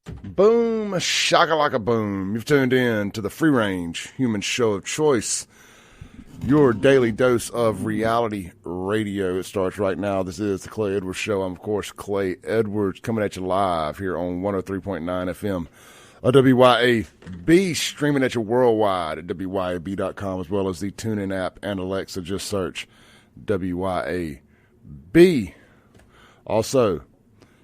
Boom, shakalaka boom. You've tuned in to the Free Range Human Show of Choice, your daily dose of reality radio. It starts right now. This is the Clay Edwards Show. I'm, of course, Clay Edwards, coming at you live here on 103.9 FM. WYAB, streaming at you worldwide at WYAB.com, as well as the TuneIn app and Alexa. Just search WYAB. Also,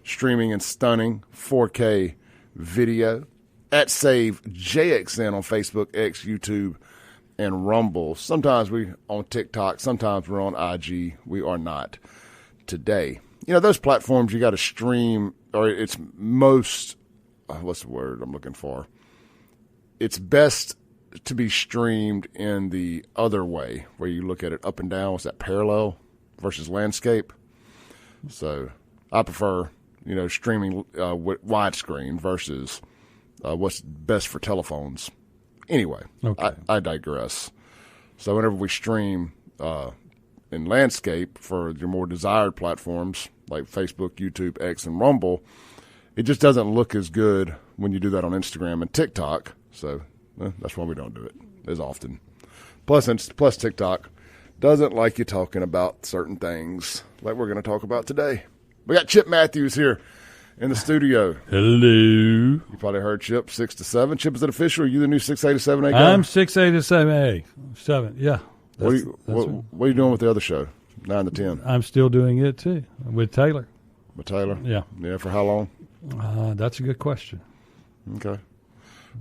streaming in stunning 4K video at Save JXN on Facebook, X, YouTube, and Rumble. Sometimes we're on TikTok. Sometimes we're on IG. We are not today. You know, those platforms you got to stream, or it's most, what's the word I'm looking for? It's best to be streamed in the other way, where you look at it up and down. What's that, parallel versus landscape? So I prefer, you know, streaming widescreen versus what's best for telephones. Anyway, okay. I digress. So whenever we stream in landscape for your more desired platforms like Facebook, YouTube, X, and Rumble, it just doesn't look as good when you do that on Instagram and TikTok. So that's why we don't do it as often. Plus TikTok doesn't like you talking about certain things like we're going to talk about today. We got Chip Matthews here in the studio. Hello. You probably heard Chip, 6 to 7. Chip, is it official? Are you the new 6A to 7A guy? I'm 6A to 7A. 7, yeah. What are you doing with the other show, 9 to 10? I'm still doing it, too, with Taylor. With Taylor? Yeah. Yeah, for how long? That's a good question. Okay.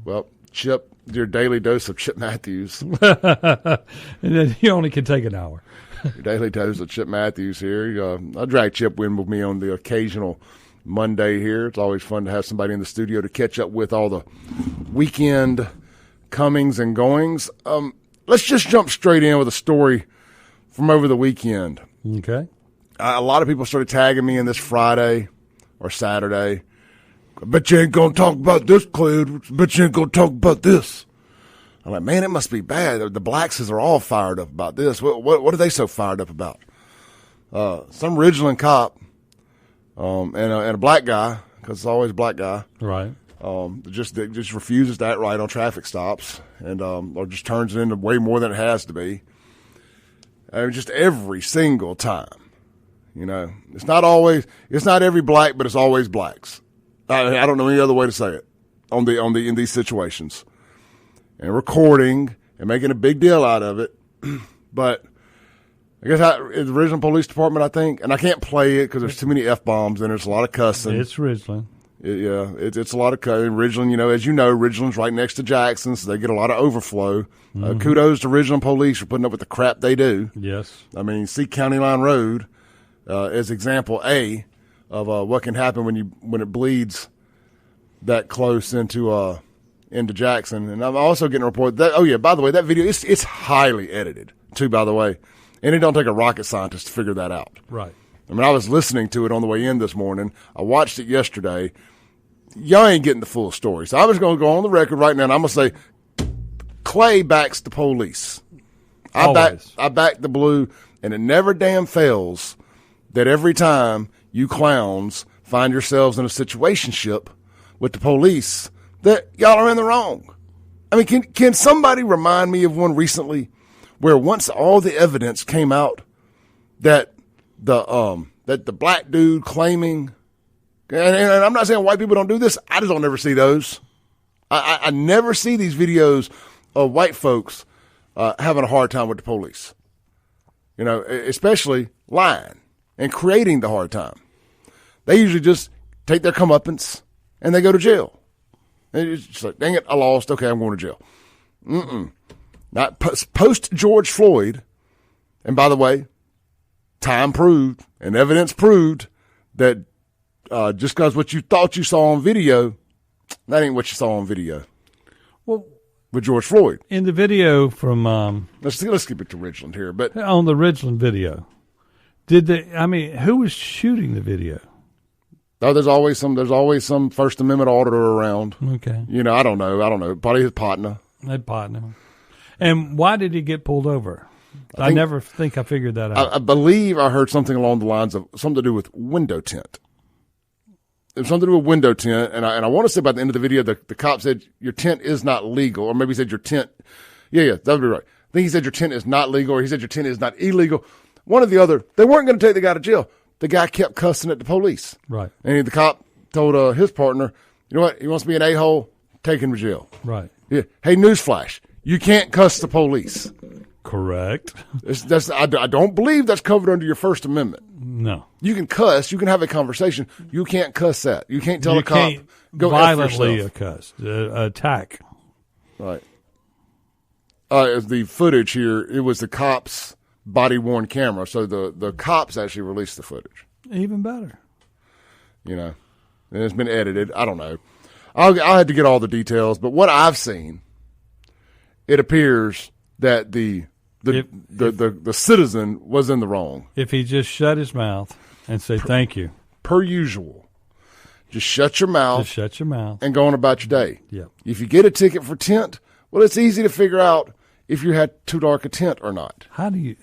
Well, Chip, your daily dose of Chip Matthews. And then you only can take an hour. Your daily dose of Chip Matthews here. I drag Chip in with me on the occasional Monday here. It's always fun to have somebody in the studio to catch up with all the weekend comings and goings. Let's just jump straight in with a story from over the weekend. Okay. A lot of people started tagging me in this Friday or Saturday. I bet you ain't going to talk about this, Clay. I bet you ain't going to talk about this. I'm like, man, it must be bad. The Blackses are all fired up about this. What are they so fired up about? Some Ridgeland cop and a black guy, because it's always a black guy. Right. Just refuses to act right on traffic stops and or just turns it into way more than it has to be. Just every single time. You know, it's not every black, but it's always blacks. I don't know any other way to say it in these situations. And recording and making a big deal out of it. But I guess it's the Ridgeland Police Department, I think. And I can't play it because there's too many F-bombs and there's a lot of cussing. It's Ridgeland. It's a lot of cussing. Ridgeland, you know, as you know, Ridgeland's right next to Jackson, so they get a lot of overflow. Mm-hmm. Kudos to Ridgeland Police for putting up with the crap they do. Yes. I mean, see County Line Road as example A of what can happen when it bleeds that close into Jackson. And I'm also getting a report that, oh yeah, by the way, that video, it's highly edited too, by the way. And it don't take a rocket scientist to figure that out. Right. I mean, I was listening to it on the way in this morning. I watched it yesterday. Y'all ain't getting the full story. So I was going to go on the record right now and I'm going to say, Clay backs the police. I back the blue, and it never damn fails that every time you clowns find yourselves in a situationship with the police, that y'all are in the wrong. I mean, can somebody remind me of one recently where once all the evidence came out that the black dude claiming, and I'm not saying white people don't do this, I just don't ever see those. I never see these videos of white folks having a hard time with the police. You know, especially lying and creating the hard time. They usually just take their comeuppance and they go to jail. And it's just like, dang it, I lost. Okay, I'm going to jail. Not post George Floyd. And by the way, time proved and evidence proved that just because what you thought you saw on video, that ain't what you saw on video. Well, with George Floyd. In the video from let's keep it to Ridgeland here, but on the Ridgeland video, who was shooting the video? Oh, there's always some First Amendment auditor around. Okay. You know, I don't know. Probably his partner. And why did he get pulled over? I never think I figured that out. I believe I heard something along the lines of something to do with window tint. it was something to do with window tint, and I want to say by the end of the video, the cop said your tent is not legal, or maybe he said your tent. Yeah, that would be right. I think he said your tent is not legal, or he said your tent is not illegal. One or the other. They weren't going to take the guy to jail. The guy kept cussing at the police. Right. And the cop told his partner, you know what? He wants to be an a-hole. Take him to jail. Right. Yeah. Hey, newsflash. You can't cuss the police. Correct. I don't believe that's covered under your First Amendment. No. You can cuss. You can have a conversation. You can't cuss that. You can't tell a cop, go violently attack. Right. The footage here, it was the cop's body-worn camera, so the cops actually released the footage. Even better. You know, and it's been edited. I don't know. I had to get all the details, but what I've seen, it appears that the citizen was in the wrong. If he just shut his mouth and say thank you. Per usual. Just shut your mouth. Just shut your mouth. And go on about your day. Yeah. If you get a ticket for tint, well, it's easy to figure out if you had too dark a tint or not. Do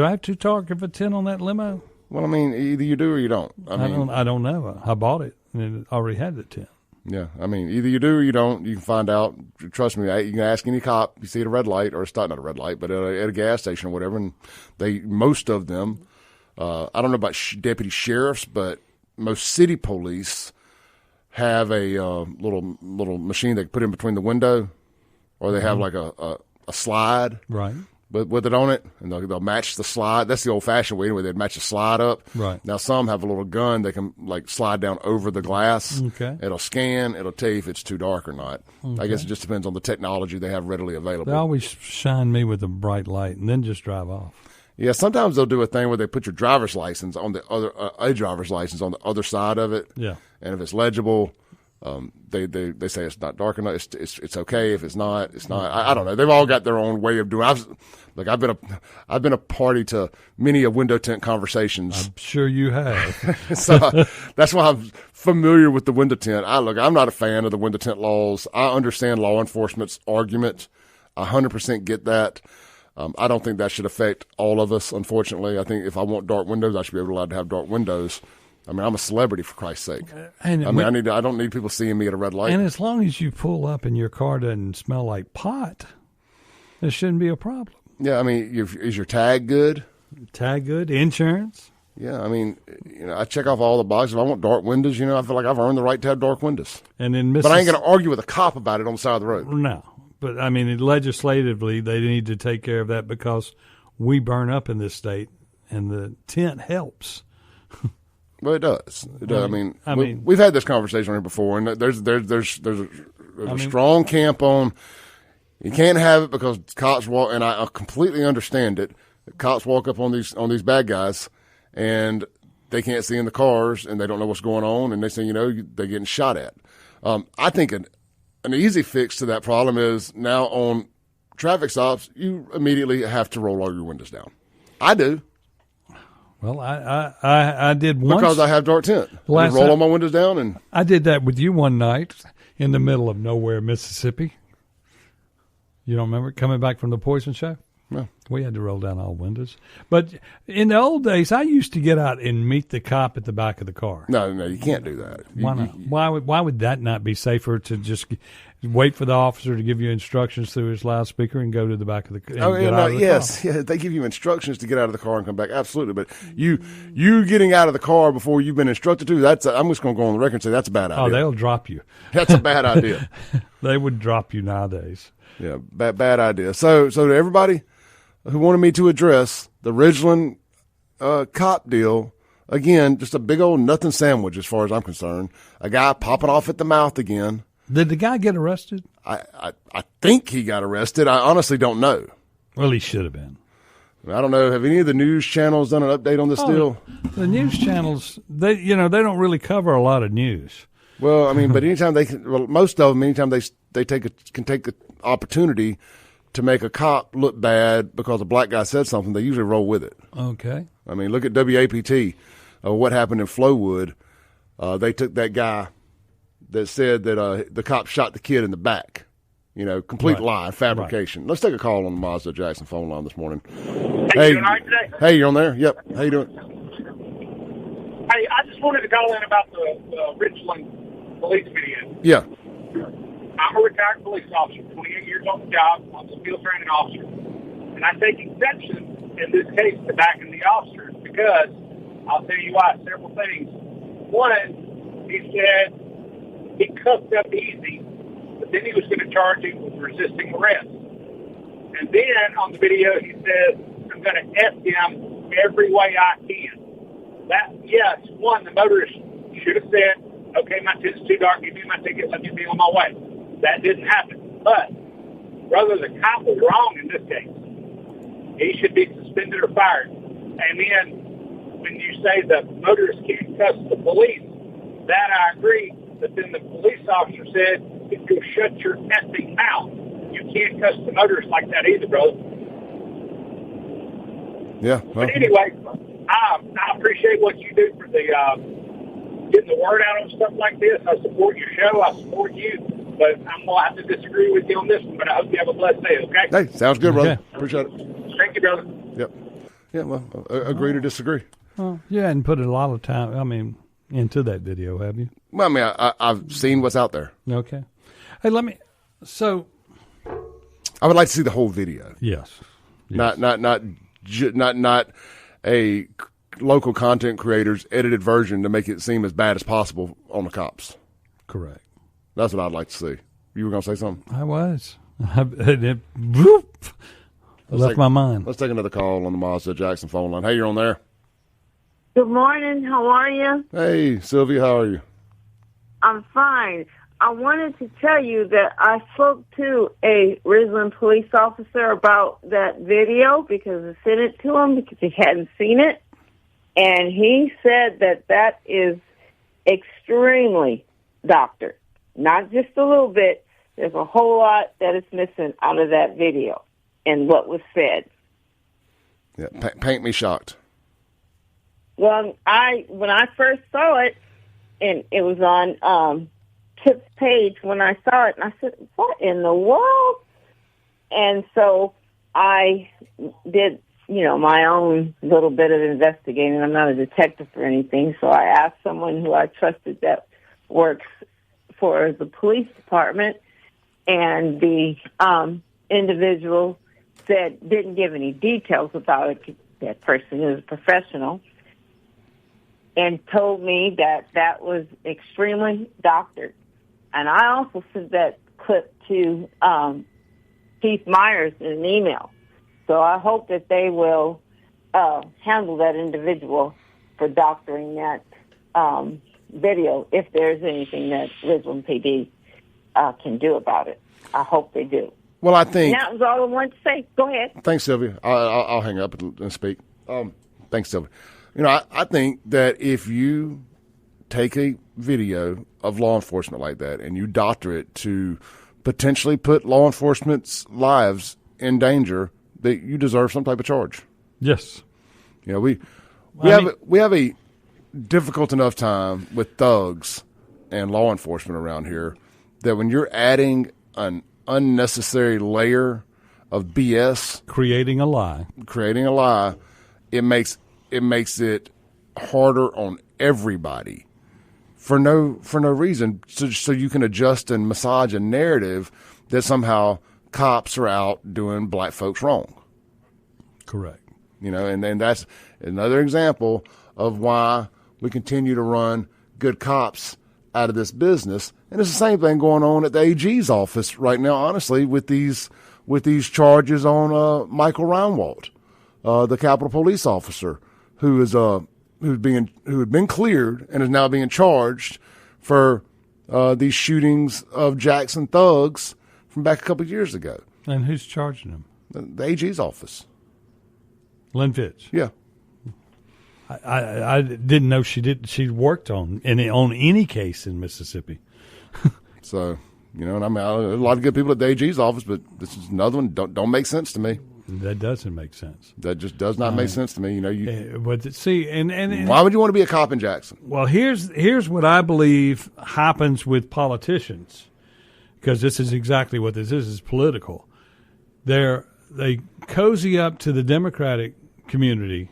I have too dark of a tint on that limo? Well, I mean, either you do or you don't. I don't know. I bought it, and it already had the tint. Yeah, I mean, either you do or you don't. You can find out. Trust me, you can ask any cop. You see at a red light, or it's not a red light, but at a gas station or whatever, and most of them, I don't know about deputy sheriffs, but most city police have a little machine they can put in between the window, or they have like a slide. Right. But with it on it, and they'll match the slide. That's the old-fashioned way, where they'd match the slide up. Right. Now, some have a little gun they can, like, slide down over the glass. Okay. It'll scan. It'll tell you if it's too dark or not. Okay. I guess it just depends on the technology they have readily available. They always shine me with a bright light and then just drive off. Yeah, sometimes they'll do a thing where they put your driver's license on the other a driver's license on the other side of it. Yeah. And if it's legible, they say it's not dark enough. It's okay. If it's not, it's not. I don't know. They've all got their own way of doing. I've been a party to many of window tint conversations. I'm sure you have. So that's why I'm familiar with the window tint. I'm not a fan of the window tint laws. I understand law enforcement's argument. I 100% get that. I don't think that should affect all of us. Unfortunately, I think if I want dark windows, I should be allowed to have dark windows. I mean, I'm a celebrity, for Christ's sake. I don't need people seeing me at a red light. And as long as you pull up and your car doesn't smell like pot, there shouldn't be a problem. Yeah, I mean, is your tag good? Tag good? Insurance? Yeah, I mean, I check off all the boxes. If I want dark windows, I feel like I've earned the right to have dark windows. And in but I ain't going to argue with a cop about it on the side of the road. No, but I mean, legislatively, they need to take care of that because we burn up in this state, and the tint helps. Well, it does. It does. I mean, we've had this conversation here before, and there's a strong camp on you can't have it because cops walk, and I completely understand it. Cops walk up on these bad guys, and they can't see in the cars, and they don't know what's going on, and next thing you know, they're getting shot at. I think an easy fix to that problem is now on traffic stops, you immediately have to roll all your windows down. I do. Well, I did once. Because I have dark tint. I just roll all my windows down. And I did that with you one night in the middle of nowhere, Mississippi. You don't remember coming back from the Poison Show? No. We had to roll down all windows. But in the old days, I used to get out and meet the cop at the back of the car. No, you can't do that. Why not? Why would that not be safer to just wait for the officer to give you instructions through his loudspeaker and go to the back of the car? Yes, they give you instructions to get out of the car and come back. Absolutely, but you getting out of the car before you've been instructed to, I'm just going to go on the record and say that's a bad idea. Oh, they'll drop you. That's a bad idea. They would drop you nowadays. Yeah, bad idea. So to everybody who wanted me to address the Ridgeland cop deal, again, just a big old nothing sandwich as far as I'm concerned. A guy popping off at the mouth again. Did the guy get arrested? I think he got arrested. I honestly don't know. Well, he should have been. I don't know. Have any of the news channels done an update on this deal? The news channels, they don't really cover a lot of news. Well, I mean, but anytime most of them, anytime they can take the opportunity to make a cop look bad because a black guy said something, they usually roll with it. Okay. I mean, look at WAPT. What happened in Flowood? They took that guy that said that the cop shot the kid in the back. Complete lie, fabrication. Right. Let's take a call on the Mazda Jackson phone line this morning. Hey, you doing all right today? Hey, you're on there? Yep. How you doing? Hey, I just just wanted to call in about the Ridgeland Police video. Yeah. I'm a retired police officer, 28 years on the job. I'm a field training officer. And I take exception in this case to backing the officers because I'll tell you why, several things. One, he said he cuffed up easy, but then he was going to charge him with resisting arrest. And then on the video he says, I'm going to F him every way I can. That, yes, one, the motorist should have said, okay, my tint's too dark, give me my ticket, let me be on my way. That didn't happen. But, brother, the cop was wrong in this case. He should be suspended or fired. And then when you say the motorist can't cuss the police, that I agree. But then the police officer said, if you shut your effing mouth, you can't cuss the motorist like that either, brother. Yeah. Well. But anyway, I appreciate what you do for the getting the word out on stuff like this. I support your show. I support you. But I'm going to have to disagree with you on this one. But I hope you have a blessed day, okay? Hey, sounds good, brother. Okay. Appreciate it. Thank you, brother. Yep. Yeah, well, agree to disagree. Well, you hadn't put a lot of time, into that video, have you? Well, I mean, I've seen what's out there. Okay. Hey, so. I would like to see the whole video. Yes. Not a local content creator's edited version to make it seem as bad as possible on the cops. Correct. That's what I'd like to see. You were going to say something? I was. It left my mind. Let's take another call on the Mazda Jackson phone line. Hey, you're on there. Good morning. How are you? Hey, Sylvia, how are you? I'm fine. I wanted to tell you that I spoke to a Ridgeland police officer about that video because I sent it to him because he hadn't seen it. And he said that is extremely doctored. Not just a little bit. There's a whole lot that is missing out of that video and what was said. Yeah, paint me shocked. Well, when I first saw it, and it was on Tip's page when I saw it, and I said, what in the world? And so I did, my own little bit of investigating. I'm not a detective or anything, so I asked someone who I trusted that works for the police department, and the individual didn't give any details about it. That person is a professional, and told me that was extremely doctored. And I also sent that clip to Keith Myers in an email. So I hope that they will handle that individual for doctoring that video if there's anything that Ridgeland PD can do about it. I hope they do. Well, I think... And that was all I wanted to say. Go ahead. Thanks, Sylvia. I'll hang up and speak. Thanks, Sylvia. I think that if you take a video of law enforcement like that and you doctor it to potentially put law enforcement's lives in danger, that you deserve some type of charge. Yes. We have a difficult enough time with thugs and law enforcement around here that when you're adding an unnecessary layer of BS, creating a lie, it makes it harder on everybody for no reason. So you can adjust and massage a narrative that somehow cops are out doing black folks wrong. Correct. And that's another example of why we continue to run good cops out of this business. And it's the same thing going on at the AG's office right now, honestly, with these charges on Michael Reinwald, the Capitol Police officer, who had been cleared and is now being charged for these shootings of Jackson thugs from back a couple of years ago. And who's charging him? The AG's office. Lynn Fitch. Yeah. I didn't know she worked on any case in Mississippi. So, and a lot of good people at the AG's office, but this is another one don't make sense to me. That doesn't make sense. That just does not make sense to me. But see, and why would you want to be a cop in Jackson? Well, here's what I believe happens with politicians, because this is exactly what this is. It's political. They cozy up to the Democratic community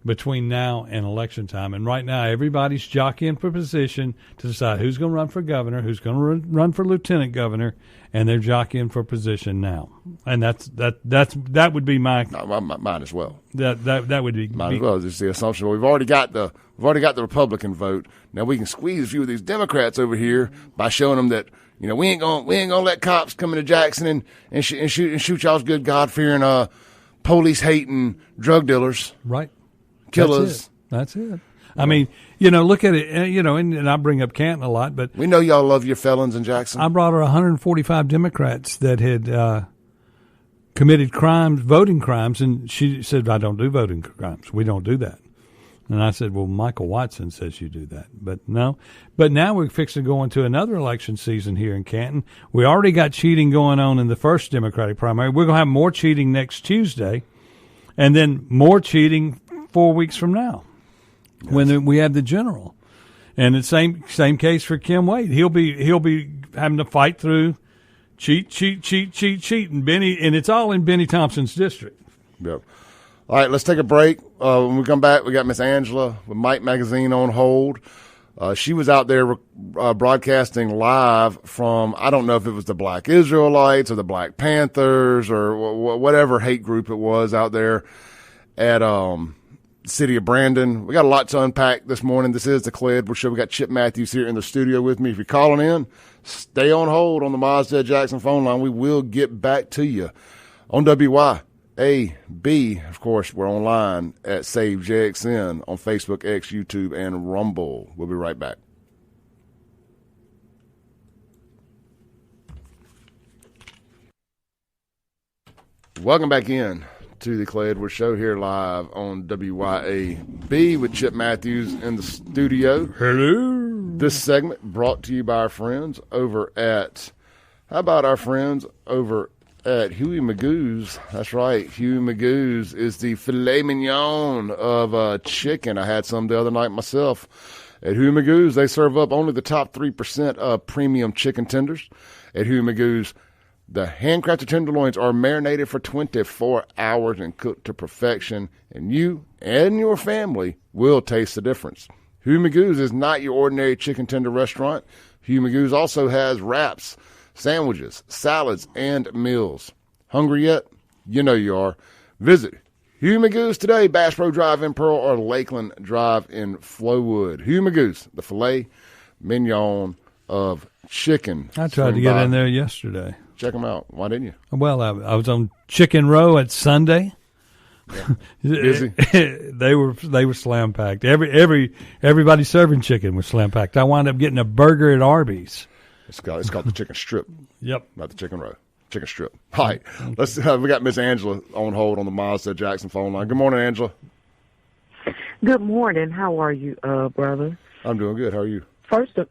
between now and election time. And right now, everybody's jockeying for position to decide who's going to run for governor, who's going to run for lieutenant governor, and they're jockeying for position now. And that would be mine as well. That would be mine as well. It's the assumption. Well, we've already got the Republican vote. Now we can squeeze a few of these Democrats over here by showing them that we ain't gonna let cops come into Jackson and shoot y'all's good God fearing police hating drug dealers. Right. Killers. That's it. I mean, look at it, and I bring up Canton a lot, but we know y'all love your felons in Jackson. I brought her 145 Democrats that had committed crimes, voting crimes, and she said, I don't do voting crimes. We don't do that. And I said, well, Michael Watson says you do that. But no. But now we're fixing to go into another election season here in Canton. We already got cheating going on in the first Democratic primary. We're going to have more cheating next Tuesday, and then more cheating 4 weeks from now, yes, when we have the general. And the same case for Kim Wade. He'll be having to fight through cheat, and it's all in Benny Thompson's district. Yep. All right, let's take a break. When we come back, we got Miss Angela with Mike Magazine on hold. She was out there broadcasting live from, I don't know if it was the Black Israelites or the Black Panthers or whatever hate group it was out there at city of Brandon. We got a lot to unpack this morning. This is the Clay Edwards Show. We got Chip Matthews here in the studio with me. If you're calling in, stay on hold on the Mazda Jackson phone line. We will get back to you on WYAB. Of course, we're online at Save JXN on Facebook, X, YouTube, and Rumble. We'll be right back. Welcome back in to the Clay Edwards Show here live on WYAB with Chip Matthews in the studio. Hello. This segment brought to you by our friends over at, how about our friends over at Huey Magoo's? That's right. Huey Magoo's is the filet mignon of chicken. I had some the other night myself. At Huey Magoo's, they serve up only the top 3% of premium chicken tenders. At Huey Magoo's, the handcrafted tenderloins are marinated for 24 hours and cooked to perfection, and you and your family will taste the difference. Huey Magoo's is not your ordinary chicken tender restaurant. Huey Magoo's also has wraps, sandwiches, salads, and meals. Hungry yet? You know you are. Visit Huey Magoo's today, Bass Pro Drive in Pearl or Lakeland Drive in Flowood. Huey Magoo's, the filet mignon of chicken. I tried to get in there yesterday. Check them out. Why didn't you? Well, I was on Chicken Row at Sunday. Yeah. Busy. They were slam packed. Everybody serving chicken was slam packed. I wound up getting a burger at Arby's. It's called the chicken strip. Yep, not the chicken row. Chicken strip. All right, let's. We got Miss Angela on hold on the Mazda Jackson phone line. Good morning, Angela. Good morning. How are you, brother? I'm doing good. How are you? First of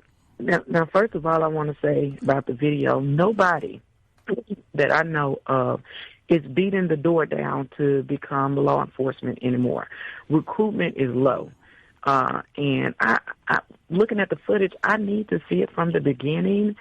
all, I want to say about the video. Nobody that I know of is beating the door down to become law enforcement anymore. Recruitment is low. And I looking at the footage, I need to see it from the beginning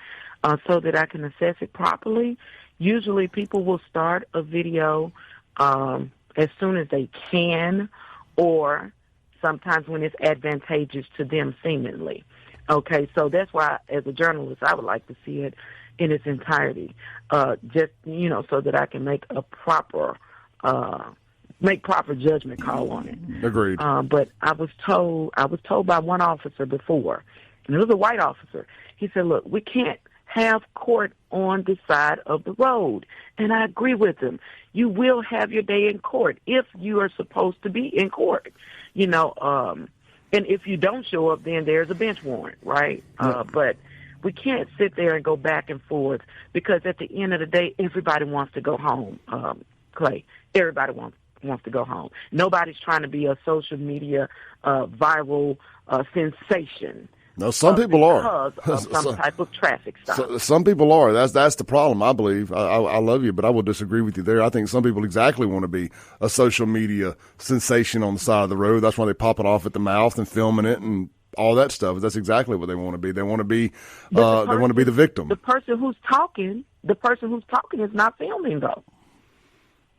so that I can assess it properly. Usually people will start a video as soon as they can, or sometimes when it's advantageous to them seemingly. Okay, so that's why, as a journalist, I would like to see it in its entirety, just, so that I can make a proper judgment call on it. Agreed. But I was told by one officer before, and it was a white officer. He said, "Look, we can't have court on the side of the road," and I agree with him. You will have your day in court if you are supposed to be in court, and if you don't show up, then there's a bench warrant, right? But we can't sit there and go back and forth, because at the end of the day, everybody wants to go home, Clay. Everybody wants to go home. Nobody's trying to be a social media viral sensation. No, some people are. Because of some type of traffic stop. Some people are. That's the problem, I believe. I love you, but I will disagree with you there. I think some people exactly want to be a social media sensation on the side of the road. That's why they pop it off at the mouth and filming it and all that stuff. That's exactly what they want to be. They want to be the victim. The person who's talking is not filming, though.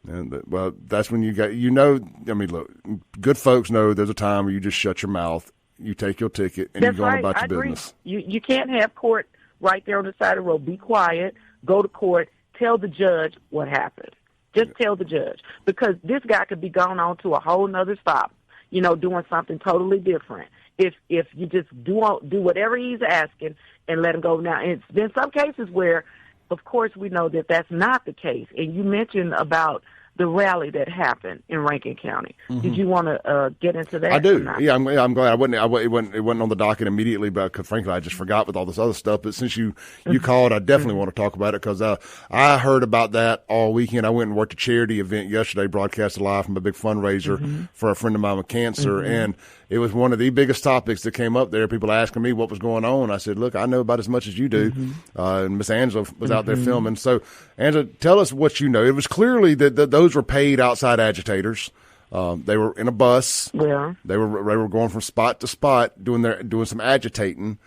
And well, that's when I mean, look, good folks know there's a time where you just shut your mouth, you take your ticket, and That's you go on right. about I your agree. business. You can't have court right there on the side of the road. Be quiet. Go to court. Tell the judge what happened. Just tell the judge, because this guy could be gone on to a whole nother stop, doing something totally different. If you just do whatever he's asking and let him go. Now, it's been some cases where, of course, we know that that's not the case. And you mentioned about the rally that happened in Rankin County. Mm-hmm. Did you want to get into that? I do. Yeah, I'm glad. It wasn't on the docket immediately, but frankly, I just forgot with all this other stuff. But since you called, I definitely want to talk about it, because I heard about that all weekend. I went and worked a charity event yesterday, broadcasted live from a big fundraiser for a friend of mine with cancer, and it was one of the biggest topics that came up there. People asking me what was going on. I said, look, I know about as much as you do. And Miss Angela was out there filming. So, Angela, tell us what you know. It was clearly that those were paid outside agitators. They were in a bus. Yeah. They were going from spot to spot doing some agitating.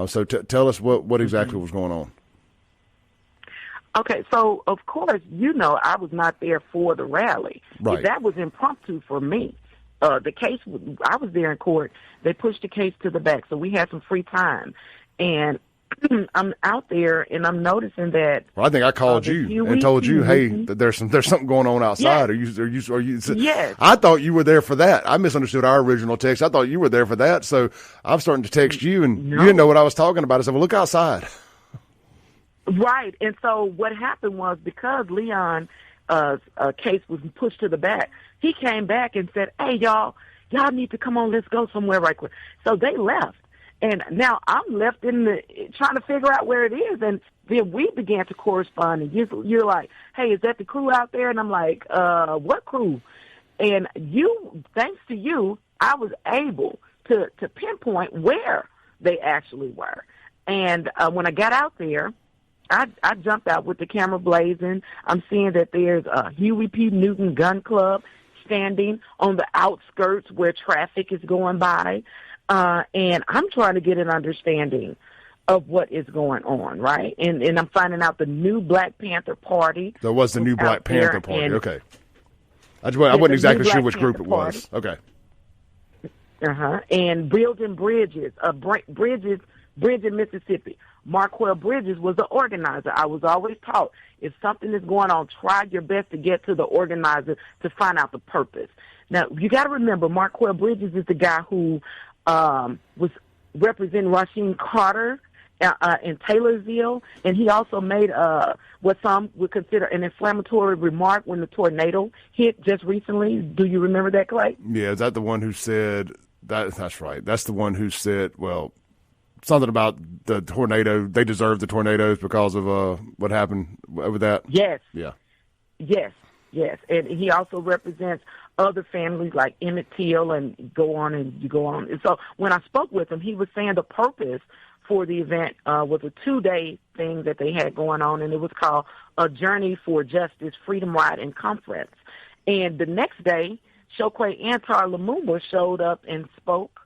So tell us what exactly was going on. Okay, so of course, I was not there for the rally. Right. That was impromptu for me. The case, I was there in court. They pushed the case to the back, so we had some free time. And I'm out there, and I'm noticing that. Well, I think I called you and told you, hey, that there's something going on outside. Yes. Are you? Yes. I thought you were there for that. I misunderstood our original text. I thought you were there for that. So I'm starting to text you, and you didn't know what I was talking about. I said, well, look outside. Right. And so what happened was, because Leon's case was pushed to the back, he came back and said, hey, y'all need to come on, let's go somewhere right quick. So they left. And now I'm left trying to figure out where it is. And then we began to correspond. And you're like, hey, is that the crew out there? And I'm like, what crew? And thanks to you, I was able to pinpoint where they actually were. And when I got out there, I jumped out with the camera blazing. I'm seeing that there's a Huey P. Newton Gun Club standing on the outskirts where traffic is going by. And I'm trying to get an understanding of what is going on, right? And I'm finding out the new Black Panther Party. There was the new Black Panther Party. Okay. I wasn't exactly sure which group it was. Okay. And building bridges, Bridge in Mississippi. Marquell Bridges was the organizer. I was always taught, if something is going on, try your best to get to the organizer to find out the purpose. Now, you got to remember, Marquell Bridges is the guy who was representing Rasheen Carter in Taylorsville, and he also made what some would consider an inflammatory remark when the tornado hit just recently. Do you remember that, Clay? Yeah, is that the one who said that? That's right. That's the one who said, well, something about the tornado. They deserve the tornadoes because of what happened with that. Yes. Yeah. Yes. And he also represents other families like Emmett Till, and you go on. And so when I spoke with him, he was saying the purpose for the event was a 2-day thing that they had going on, and it was called A Journey for Justice, Freedom Ride, and Conference. And the next day, Chokwe Antar Lumumba showed up and spoke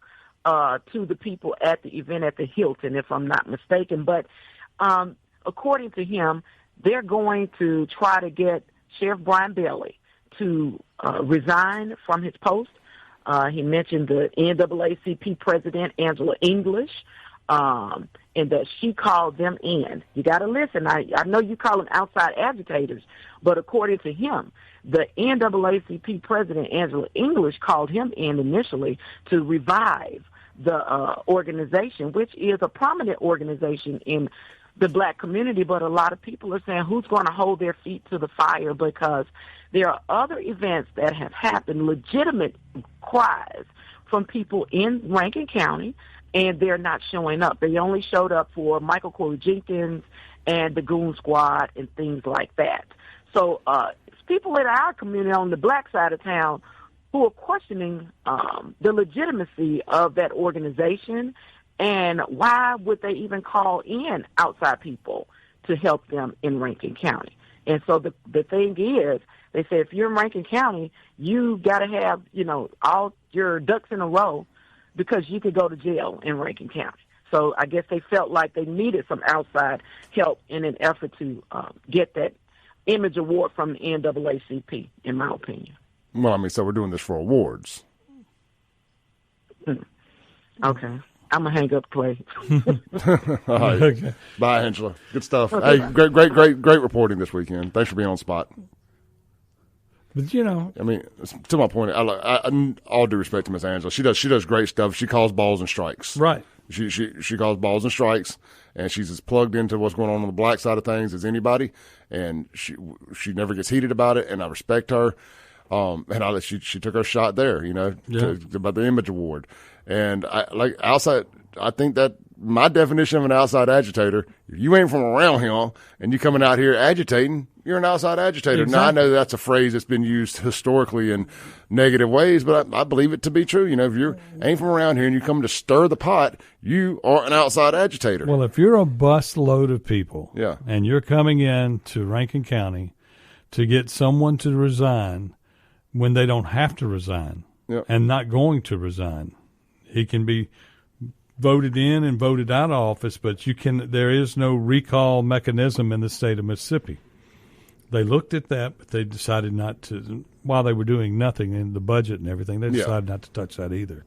to the people at the event at the Hilton, if I'm not mistaken. But according to him, they're going to try to get Sheriff Brian Bailey to resign from his post. He mentioned the NAACP president, Angela English, and that she called them in. You got to listen. I know you call them outside agitators, but according to him, the NAACP president, Angela English, called him in initially to revive the organization, which is a prominent organization in the Black community, but a lot of people are saying, who's going to hold their feet to the fire? Because there are other events that have happened, legitimate cries from people in Rankin County, and they're not showing up. They only showed up for Michael Corey Jenkins and the Goon Squad and things like that. So it's people in our community on the Black side of town who are questioning the legitimacy of that organization, and why would they even call in outside people to help them in Rankin County? And so the thing is, they say if you're in Rankin County, you got to have, all your ducks in a row, because you could go to jail in Rankin County. So I guess they felt like they needed some outside help in an effort to get that image award from the NAACP, in my opinion. Well, I mean, so we're doing this for awards. Okay. I'm going to hang up, Clay. All right. Okay. Bye, Angela. Good stuff. Hey, great reporting this weekend. Thanks for being on spot. But, you know. I mean, to my point, all due respect to Miss Angela, she does great stuff. She calls balls and strikes. Right. She calls balls and strikes, and she's as plugged into what's going on the black side of things as anybody, and she never gets heated about it, and I respect her. And she took her shot there, you know, about the image award. And I think that my definition of an outside agitator, if you ain't from around here and you coming out here agitating, you're an outside agitator. Exactly. Now, I know that's a phrase that's been used historically in negative ways, but I believe it to be true. You know, if you ain't from around here and you come to stir the pot, you are an outside agitator. Well, if you're a bus load of people Yeah. and you're coming in to Rankin County to get someone to resign when they don't have to resign and not going to resign, he can be voted in and voted out of office, but there is no recall mechanism in the state of Mississippi. They looked at that, but they decided not to, while they were doing nothing in the budget and everything, they decided not to touch that either.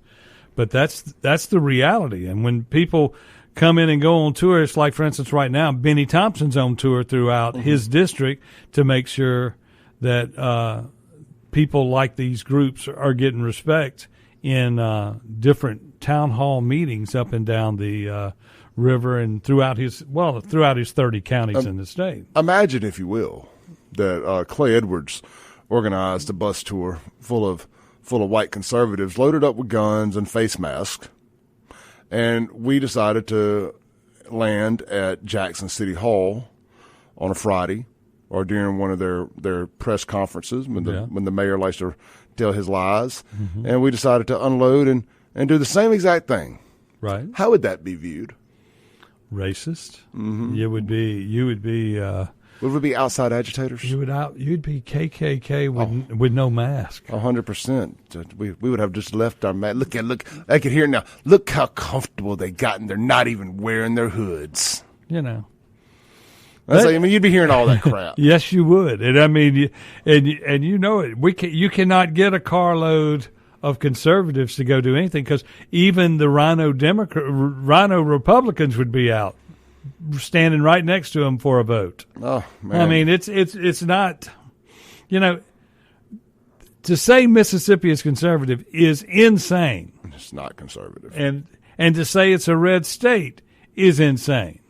But that's the reality. And when people come in and go on tour, it's like, for instance, right now, Benny Thompson's on tour throughout his district to make sure that people like these groups are getting respect in different town hall meetings up and down the river and throughout his 30 counties in the state. Imagine, if you will, that Clay Edwards organized a bus tour full of white conservatives loaded up with guns and face masks, and we decided to land at Jackson City Hall on a Friday or during one of their press conferences when the mayor likes to tell his lies, and we decided to unload and do the same exact thing. Right. How would that be viewed? Racist. You would be. Would we be outside agitators? You'd be KKK with no mask. 100%. We would have just left our mask. Look. I can hear it now. Look how comfortable they got, and they're not even wearing their hoods. You know. I mean, you'd be hearing all that crap. Yes, you would, and I mean, and you know it. You cannot get a carload of conservatives to go do anything because even the Rhino Republicans would be out, standing right next to them for a vote. Oh man! I mean, it's not, you know, to say Mississippi is conservative is insane. It's not conservative, and to say it's a red state is insane.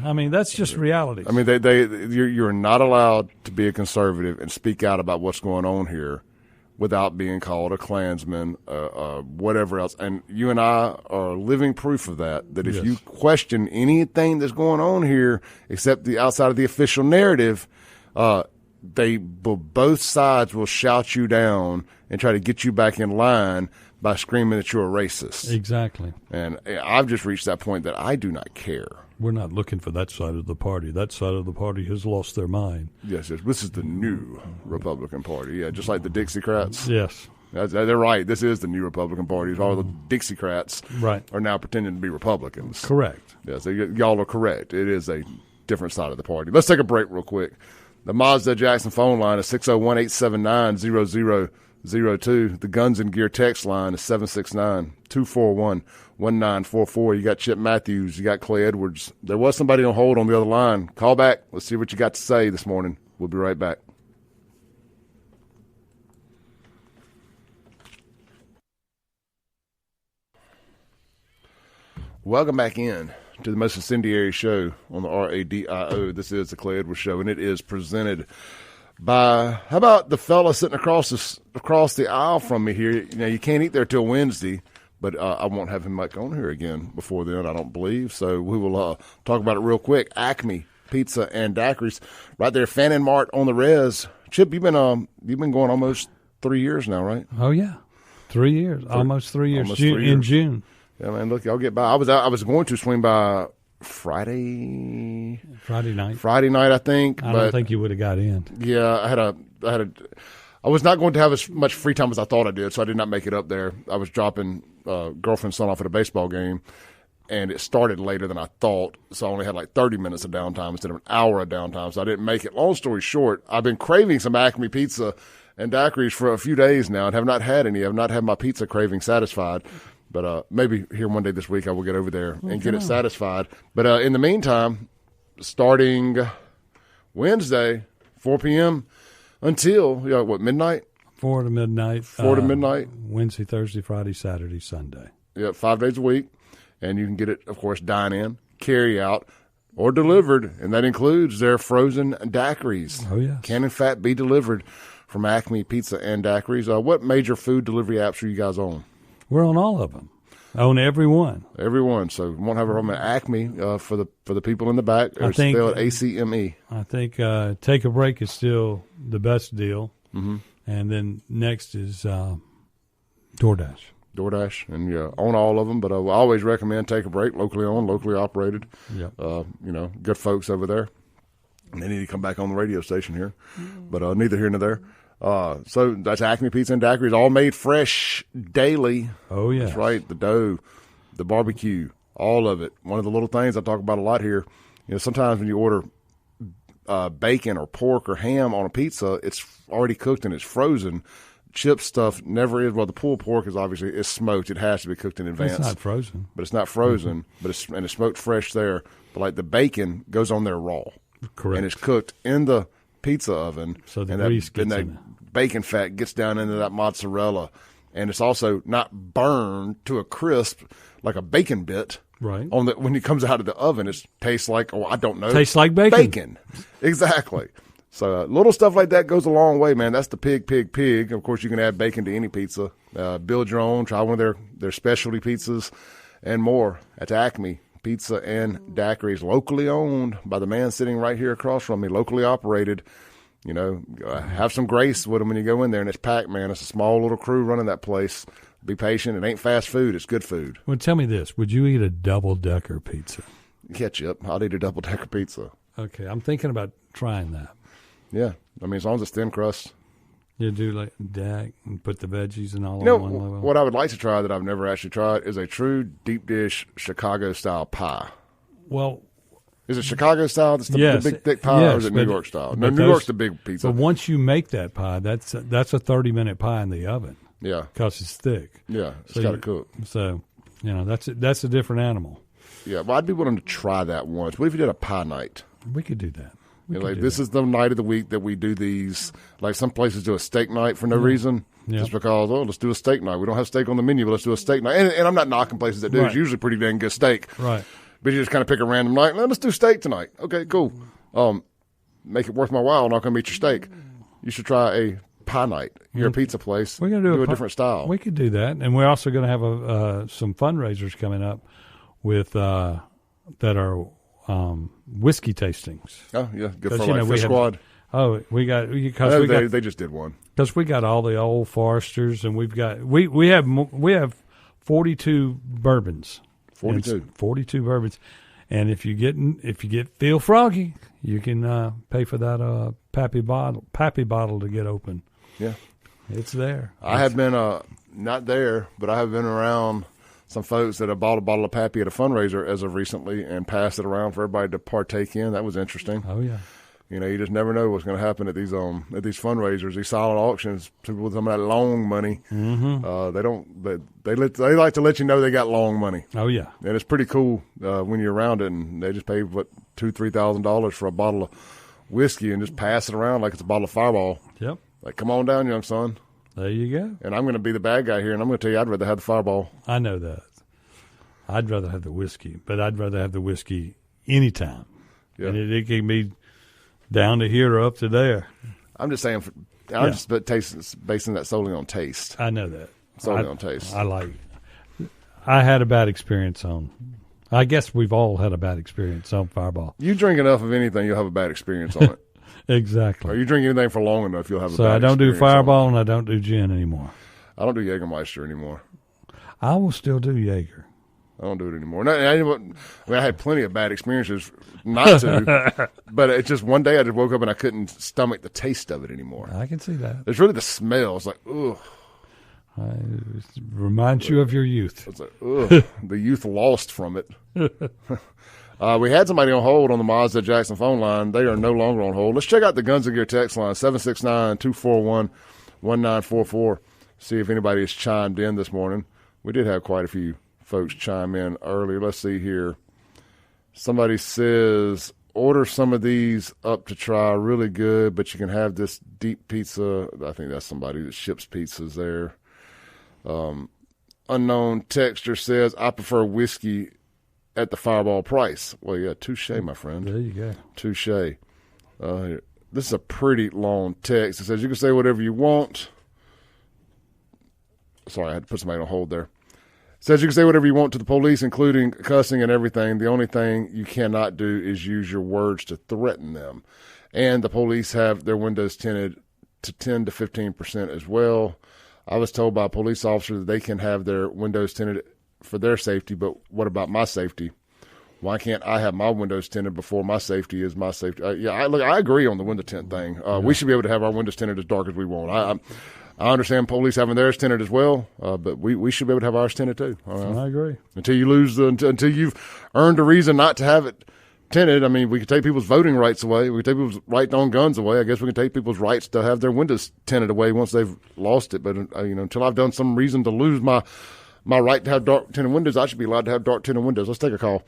I mean, that's just reality. I mean, you're not allowed to be a conservative and speak out about what's going on here without being called a Klansman, whatever else. And you and I are living proof of that. That if you question anything that's going on here, except the outside of the official narrative, both sides will shout you down and try to get you back in line by screaming that you're a racist. Exactly. And I've just reached that point that I do not care. We're not looking for that side of the party. That side of the party has lost their mind. Yes, this is the new Republican Party. Yeah, just like the Dixiecrats. Yes. They're right. This is the new Republican Party. All the Dixiecrats are now pretending to be Republicans. Correct. Yeah, so y'all are correct. It is a different side of the party. Let's take a break real quick. The Mazda Jackson phone line is 601-879-0002. The Guns and Gear text line is 769-241-1944. You got Chip Matthews. You got Clay Edwards. There was somebody on hold on the other line. Call back. Let's see what you got to say this morning. We'll be right back. Welcome back in to the most incendiary show on the RADIO. This is the Clay Edwards Show, and it is presented by, how about the fella sitting across the aisle from me here? You know, you can't eat there till Wednesday, but I won't have him back on here again before then, I don't believe. So we will talk about it real quick. Acme Pizza and Daiquiris, right there, Fannin Mart on the res. Chip, you've been going almost 3 years now, right? Oh yeah, 3 years, almost 3 years. Almost 3 years. In June. Yeah, man. Look, I'll get by. I was going to swing by Friday night, I think. I don't think you would have got in. Yeah, I was not going to have as much free time as I thought I did, so I did not make it up there. I was dropping girlfriend's son off at a baseball game. and it started later than I thought, so I only had like 30 minutes of downtime instead of an hour of downtime, so I didn't make it. Long story short, I've been craving some Acme pizza and daiquiris for a few days now and have not had any. I've not had my pizza craving satisfied, but maybe here one day this week I will get over there and get it satisfied. But in the meantime, starting Wednesday, 4 p.m. until, midnight? 4 to midnight. 4 to midnight. Wednesday, Thursday, Friday, Saturday, Sunday. Yeah, 5 days a week. And you can get it, of course, dine in, carry out, or delivered. And that includes their frozen daiquiris. Oh, yes. Can, in fact, be delivered from Acme Pizza and Daiquiris. What major food delivery apps are you guys on? We're on all of them. On every one. Every one. So we won't have a problem at Acme for the people in the back. It's spelled ACME. I think Take a Break is still the best deal. Mm-hmm. And then next is DoorDash. DoorDash, and on all of them. But I always recommend Take a Break, locally owned, locally operated. Yep. Good folks over there. And they need to come back on the radio station here, but neither here nor there. So that's Acme Pizza and Daiquiris, all made fresh daily. Oh, yeah. That's right. The dough, the barbecue, all of it. One of the little things I talk about a lot here, sometimes when you order bacon or pork or ham on a pizza, it's already cooked and it's frozen. Chip stuff never is. Well, the pulled pork is obviously it's smoked. It has to be cooked in advance. It's not frozen. But it's not frozen, but it's smoked fresh there. But like the bacon goes on there raw. Correct. And it's cooked in the pizza oven. So the grease gets in there. Bacon fat gets down into that mozzarella. And it's also not burned to a crisp like a bacon bit. Right. When it comes out of the oven, it tastes like, Tastes like bacon. Bacon. Exactly. So little stuff like that goes a long way, man. That's the pig. Of course, you can add bacon to any pizza. Build your own. Try one of their specialty pizzas and more at Acme Pizza and Daiquiris, locally owned by the man sitting right here across from me, locally operated. Have some grace with them when you go in there, and it's packed, man. It's a small little crew running that place. Be patient. It ain't fast food. It's good food. Well, tell me this. Would you eat a double-decker pizza? Ketchup. I'll eat a double-decker pizza. Okay. I'm thinking about trying that. Yeah. As long as it's thin crust. You do like that and put the veggies and all on one level? What I would like to try that I've never actually tried is a true deep dish Chicago-style pie. Well, is it Chicago style? That's the big thick pie, or is it New York style? No, New York's the big pizza. But once you make that pie, that's a 30-minute pie in the oven. Yeah, because it's thick. Yeah, it's got to cook. So that's a different animal. Yeah, well, I'd be willing to try that once. What if you did a pie night? We could do that. This is the night of the week that we do these. Like some places do a steak night for no reason, just because let's do a steak night. We don't have steak on the menu, but let's do a steak night. And I'm not knocking places that do. It's usually pretty dang good steak. Right. But you just kind of pick a random night. Let's do steak tonight. Okay, cool. Make it worth my while. I'm not going to eat your steak. You should try a pie night. You're a pizza place. We're going to do a different style. We could do that, and we're also going to have some fundraisers coming up with that are whiskey tastings. Oh yeah, good for Fish Squad. We got they just did one because we got all the old Foresters, and we have 42 bourbons. 42 bourbons, and if you get feel froggy, you can pay for that Pappy bottle to get open. Yeah, it's there. I have been not there, but I have been around some folks that have bought a bottle of Pappy at a fundraiser as of recently and passed it around for everybody to partake in. That was interesting. Oh yeah. You just never know what's going to happen at these fundraisers, these silent auctions. People with some of that long money, they like to let you know they got long money. Oh yeah, and it's pretty cool when you're around it, and they just pay $2,000-$3,000 for a bottle of whiskey and just pass it around like it's a bottle of Fireball. Yep. Like, come on down, young son. There you go. And I'm going to be the bad guy here, and I'm going to tell you I'd rather have the Fireball. I know that. I'd rather have the whiskey, but I'd rather have the whiskey anytime. Yeah. And it can be down to here or up to there. I'm just saying, just basing that solely on taste. I know that. Solely on taste. I had a bad experience I guess we've all had a bad experience on Fireball. You drink enough of anything, you'll have a bad experience on it. Exactly. Or you drink anything for long enough, you'll have a bad experience. So I don't do Fireball and I don't do gin anymore. I don't do Jägermeister anymore. I will still do Jaeger. I don't do it anymore. I had plenty of bad experiences not to, but it's just one day I just woke up and I couldn't stomach the taste of it anymore. I can see that. It's really the smell. It's like, ugh. It reminds you of your youth. It's like, ugh, the youth lost from it. We had somebody on hold on the Mazda Jackson phone line. They are no longer on hold. Let's check out the Guns and Gear text line, 769-241-1944. See if anybody has chimed in this morning. We did have quite a few folks chime in earlier. Let's see here. Somebody says, order some of these up to try. Really good, but you can have this deep pizza. I think that's somebody that ships pizzas there. Unknown texter says, I prefer whiskey at the Fireball price. Well, yeah, touche, my friend. There you go. Touche. This is a pretty long text. It says, you can say whatever you want. Sorry, I had to put somebody on hold there. It says you can say whatever you want to the police, including cussing and everything. The only thing you cannot do is use your words to threaten them. And the police have their windows tinted to 10 to 15% as well. I was told by a police officer that they can have their windows tinted for their safety, but what about my safety? Why can't I have my windows tinted before my safety is my safety? I agree on the window tint thing. We should be able to have our windows tinted as dark as we want. I understand police having theirs tinted as well, but we should be able to have ours tinted too. I agree. Until you've earned a reason not to have it tinted. I mean, we could take people's voting rights away. We could take people's right to own guns away. I guess we can take people's rights to have their windows tinted away once they've lost it. But until I've done some reason to lose my right to have dark tinted windows, I should be allowed to have dark tinted windows. Let's take a call.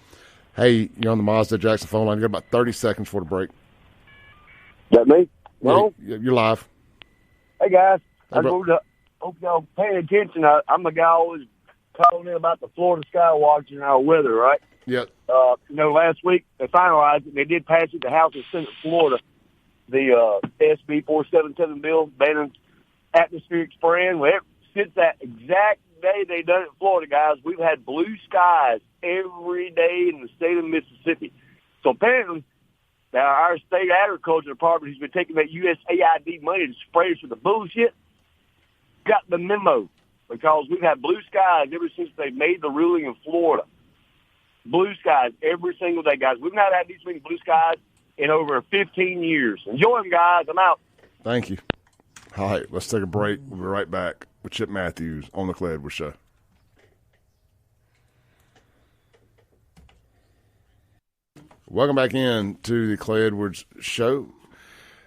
Hey, you're on the Mazda Jackson phone line. You got about 30 seconds for the break. That me? No? Yeah, you're live. Hey, guys. Hey, I hope y'all paying attention. I'm the guy always calling in about the Florida sky watch and our weather, right? Yeah. Last week they finalized it. They did pass it to House and Senate Florida. The SB 477 bill banning atmospheric spraying. Well, since that exact day they done it in Florida, guys, we've had blue skies every day in the state of Mississippi. So apparently, now our state agriculture department, who's been taking that USAID money to spray us with the bullshit, got the memo because we've had blue skies ever since they made the ruling in Florida. Blue skies every single day, guys. We've not had these many blue skies in over 15 years. Enjoy them, guys. I'm out. Thank you. All right, let's take a break. We'll be right back with Chip Matthews on the Clay Edwards Show. Welcome back in to the Clay Edwards Show.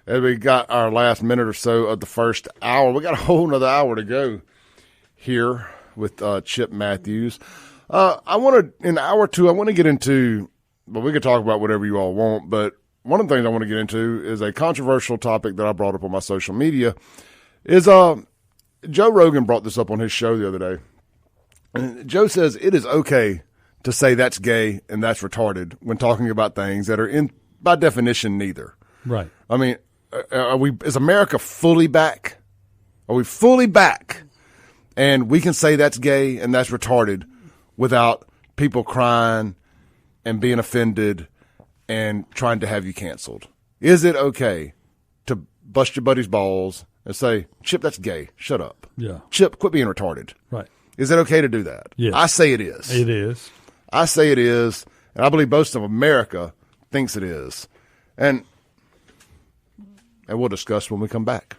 As we got our last minute or so of the first hour, we got a whole nother hour to go here with Chip Matthews. In hour two, I want to get into, but we could talk about whatever you all want, but one of the things I want to get into is a controversial topic that I brought up on my social media is Joe Rogan brought this up on his show the other day. And Joe says it is okay to say that's gay and that's retarded when talking about things that are by definition, neither. Right. I mean, is America fully back? Are we fully back? And we can say that's gay and that's retarded without people crying and being offended and trying to have you canceled. Is it okay to bust your buddy's balls and say, Chip, that's gay. Shut up. Yeah. Chip, quit being retarded. Right. Is it okay to do that? Yes. I say it is. It is. I say it is, and I believe most of America thinks it is. And we'll discuss when we come back.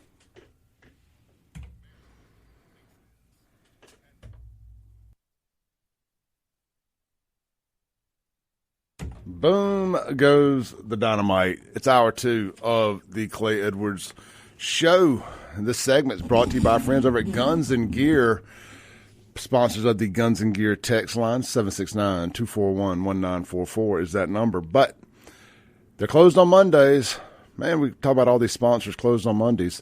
Boom goes the dynamite. It's hour two of the Clay Edwards Show. And this segment is brought to you by our friends over at Guns and Gear, sponsors of the Guns and Gear text line. 769-241-1944 is that number. But they're closed on Mondays. Man, we talk about all these sponsors closed on Mondays.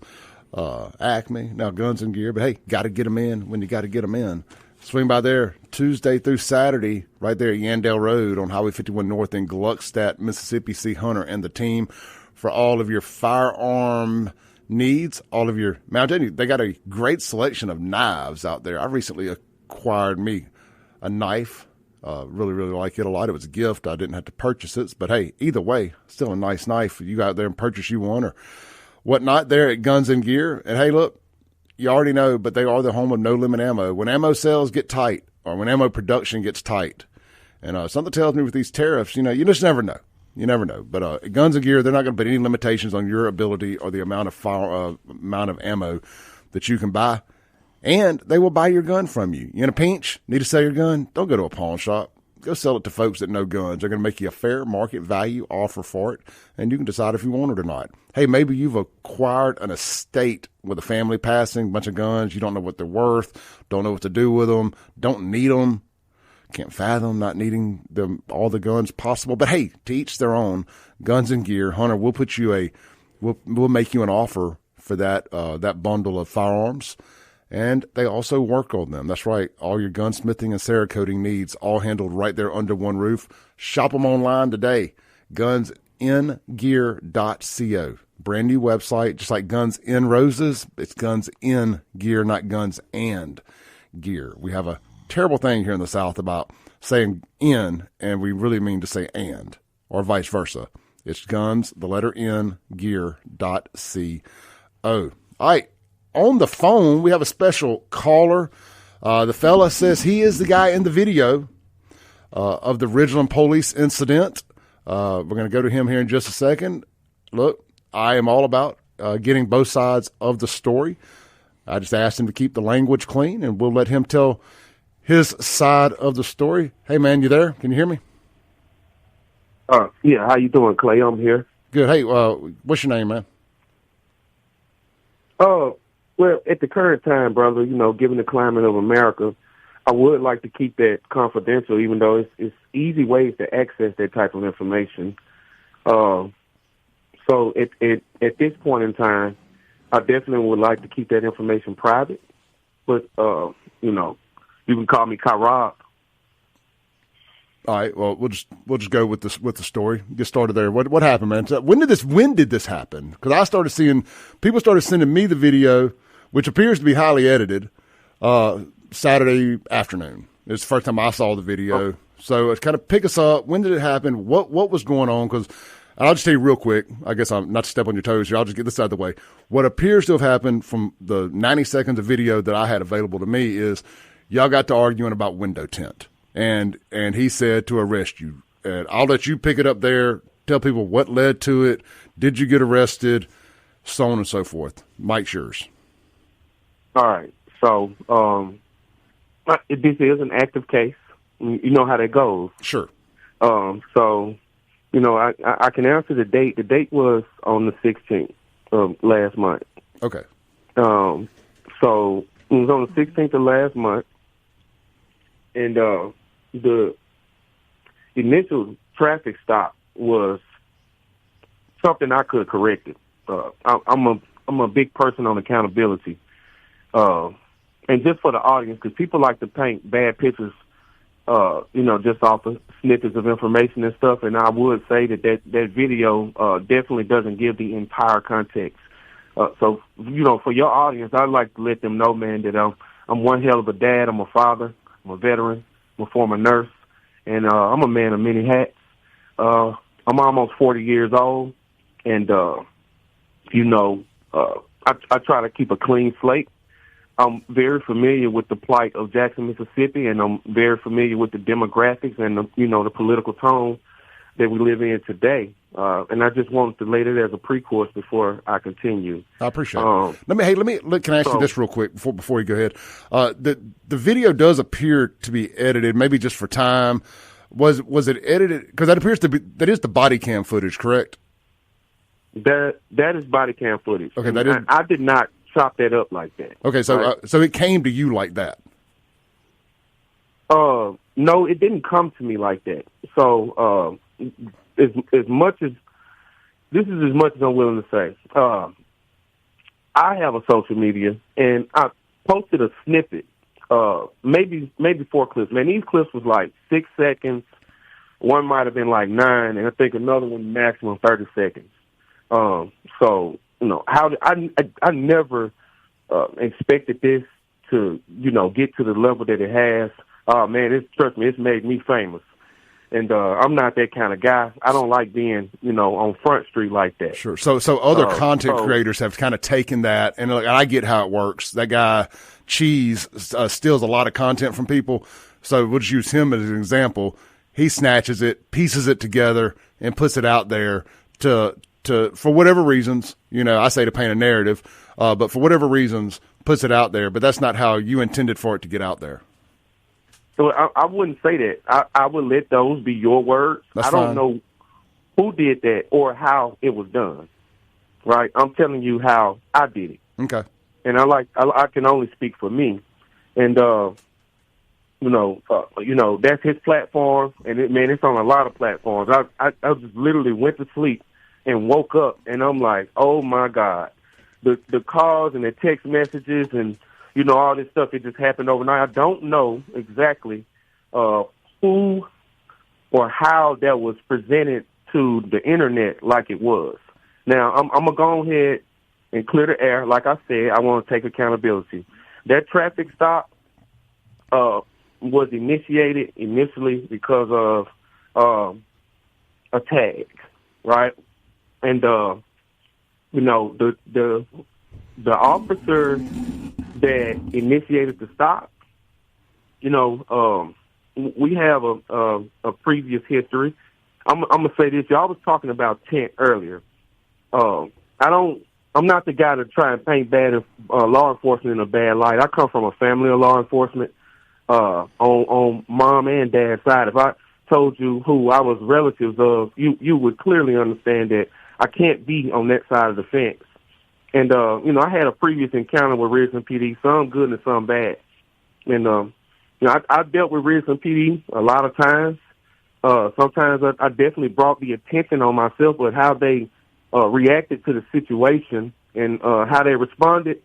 Acme, now Guns and Gear. But, hey, got to get them in when you got to get them in. Swing by there Tuesday through Saturday right there at Yandell Road on Highway 51 North in Gluckstadt, Mississippi. See Hunter and the team for all of your firearm needs, all of your mountain. They got a great selection of knives out there. I recently acquired me a knife. Really, really like it a lot. It was a gift. I didn't have to purchase it. But, hey, either way, still a nice knife. You go out there and purchase you one or whatnot there at Guns and Gear. And, hey, look. You already know, but they are the home of no limit ammo. When ammo sales get tight, or when ammo production gets tight, and something tells me with these tariffs, you just never know. You never know. But at Guns and Gear, they're not going to put any limitations on your ability or the amount of ammo that you can buy. And they will buy your gun from you. You in a pinch? Need to sell your gun? Don't go to a pawn shop. Go sell it to folks that know guns. They're going to make you a fair market value offer for it, and you can decide if you want it or not. Hey, maybe you've acquired an estate with a family passing, a bunch of guns. You don't know what they're worth, don't know what to do with them, don't need them. Can't fathom not needing all the guns possible. But hey, to each their own. Guns and Gear. Hunter, we'll make you an offer for that bundle of firearms. And they also work on them. That's right. All your gunsmithing and Cerakoting needs all handled right there under one roof. Shop them online today. GunsInGear.co. Brand new website, just like Guns N' Roses. It's Guns in Gear, not Guns and Gear. We have a terrible thing here in the South about saying in, and we really mean to say and, or vice versa. It's Guns, the letter N, Gear.co. All right. On the phone, we have a special caller. The fella says he is the guy in the video of the Ridgeland Police incident. We're going to go to him here in just a second. Look, I am all about getting both sides of the story. I just asked him to keep the language clean, and we'll let him tell his side of the story. Hey, man, you there? Can you hear me? Yeah, how you doing, Clay? I'm here. Good. Hey, what's your name, man? Well, at the current time, brother, given the climate of America, I would like to keep that confidential, even though it's easy ways to access that type of information. So at this point in time, I definitely would like to keep that information private. But, you can call me Karab. All right. Well, we'll just go with the story. Get started there. What happened, man? So when did this happen? Because I started seeing people started sending me the video, which appears to be highly edited, Saturday afternoon. It's the first time I saw the video. Oh. So it's kind of pick us up. When did it happen? What was going on? Because I'll just tell you real quick. I guess I'm not to step on your toes here. I'll just get this out of the way. What appears to have happened from the 90 seconds of video that I had available to me is y'all got to arguing about window tint. And he said to arrest you. And I'll let you pick it up there, tell people what led to it, did you get arrested, so on and so forth. Mike's yours. All right. So this is an active case. You know how that goes. Sure. So, I can answer the date. The date was on the 16th of last month. Okay. So it was on the 16th of last month. And the initial traffic stop was something I could correct it. I'm a big person on accountability. And just for the audience, because people like to paint bad pictures, just off of snippets of information and stuff. And I would say that video definitely doesn't give the entire context. So, for your audience, I'd like to let them know, man, that I'm one hell of a dad. I'm a father. I'm a veteran. I'm a former nurse. And I'm a man of many hats. I'm almost 40 years old. And, I try to keep a clean slate. I'm very familiar with the plight of Jackson, Mississippi, and I'm very familiar with the demographics and the political tone that we live in today. And I just wanted to lay that as a pre-course before I continue. I appreciate it. Can I ask you this real quick before you go ahead? The video does appear to be edited, maybe just for time. Was it edited? Because that is the body cam footage, correct? That is body cam footage. Okay, I did not chop that up like that. Okay, so right? So it came to you like that? No, it didn't come to me like that. So as much as I'm willing to say. I have a social media, and I posted a snippet, maybe 4 clips. Man, these clips was like 6 seconds. One might have been like 9, and I think another one maximum 30 seconds. So I never expected this to get to the level that it has. Oh man, trust me, it's made me famous. And I'm not that kind of guy. I don't like being, on Front Street like that. Sure. So other content creators have kind of taken that, and I get how it works. That guy, Cheese, steals a lot of content from people. So we'll just use him as an example. He snatches it, pieces it together, and puts it out there to for whatever reasons, I say to paint a narrative, but for whatever reasons, puts it out there. But that's not how you intended for it to get out there. So I wouldn't say that. I would let those be your words. I don't know who did that or how it was done. Right? I'm telling you how I did it. Okay. And I can only speak for me. And that's his platform, and it's on a lot of platforms. I just literally went to sleep and woke up, and I'm like, oh my God, the calls and the text messages and all this stuff, it just happened overnight. I don't know exactly who or how that was presented to the internet like it was. Now I'm gonna go ahead and clear the air. Like I said, I want to take accountability. That traffic stop was initiated initially because of a tag, right? And the officer that initiated the stop, we have a previous history. I'm gonna say this. Y'all was talking about tent earlier. I'm not the guy to try and paint law enforcement in a bad light. I come from a family of law enforcement on mom and dad's side. If I told you who I was relatives of, you would clearly understand that I can't be on that side of the fence. And I had a previous encounter with Ridgeland PD, some good and some bad. And I dealt with Ridgeland PD a lot of times. Sometimes I definitely brought the attention on myself, but how they reacted to the situation and how they responded,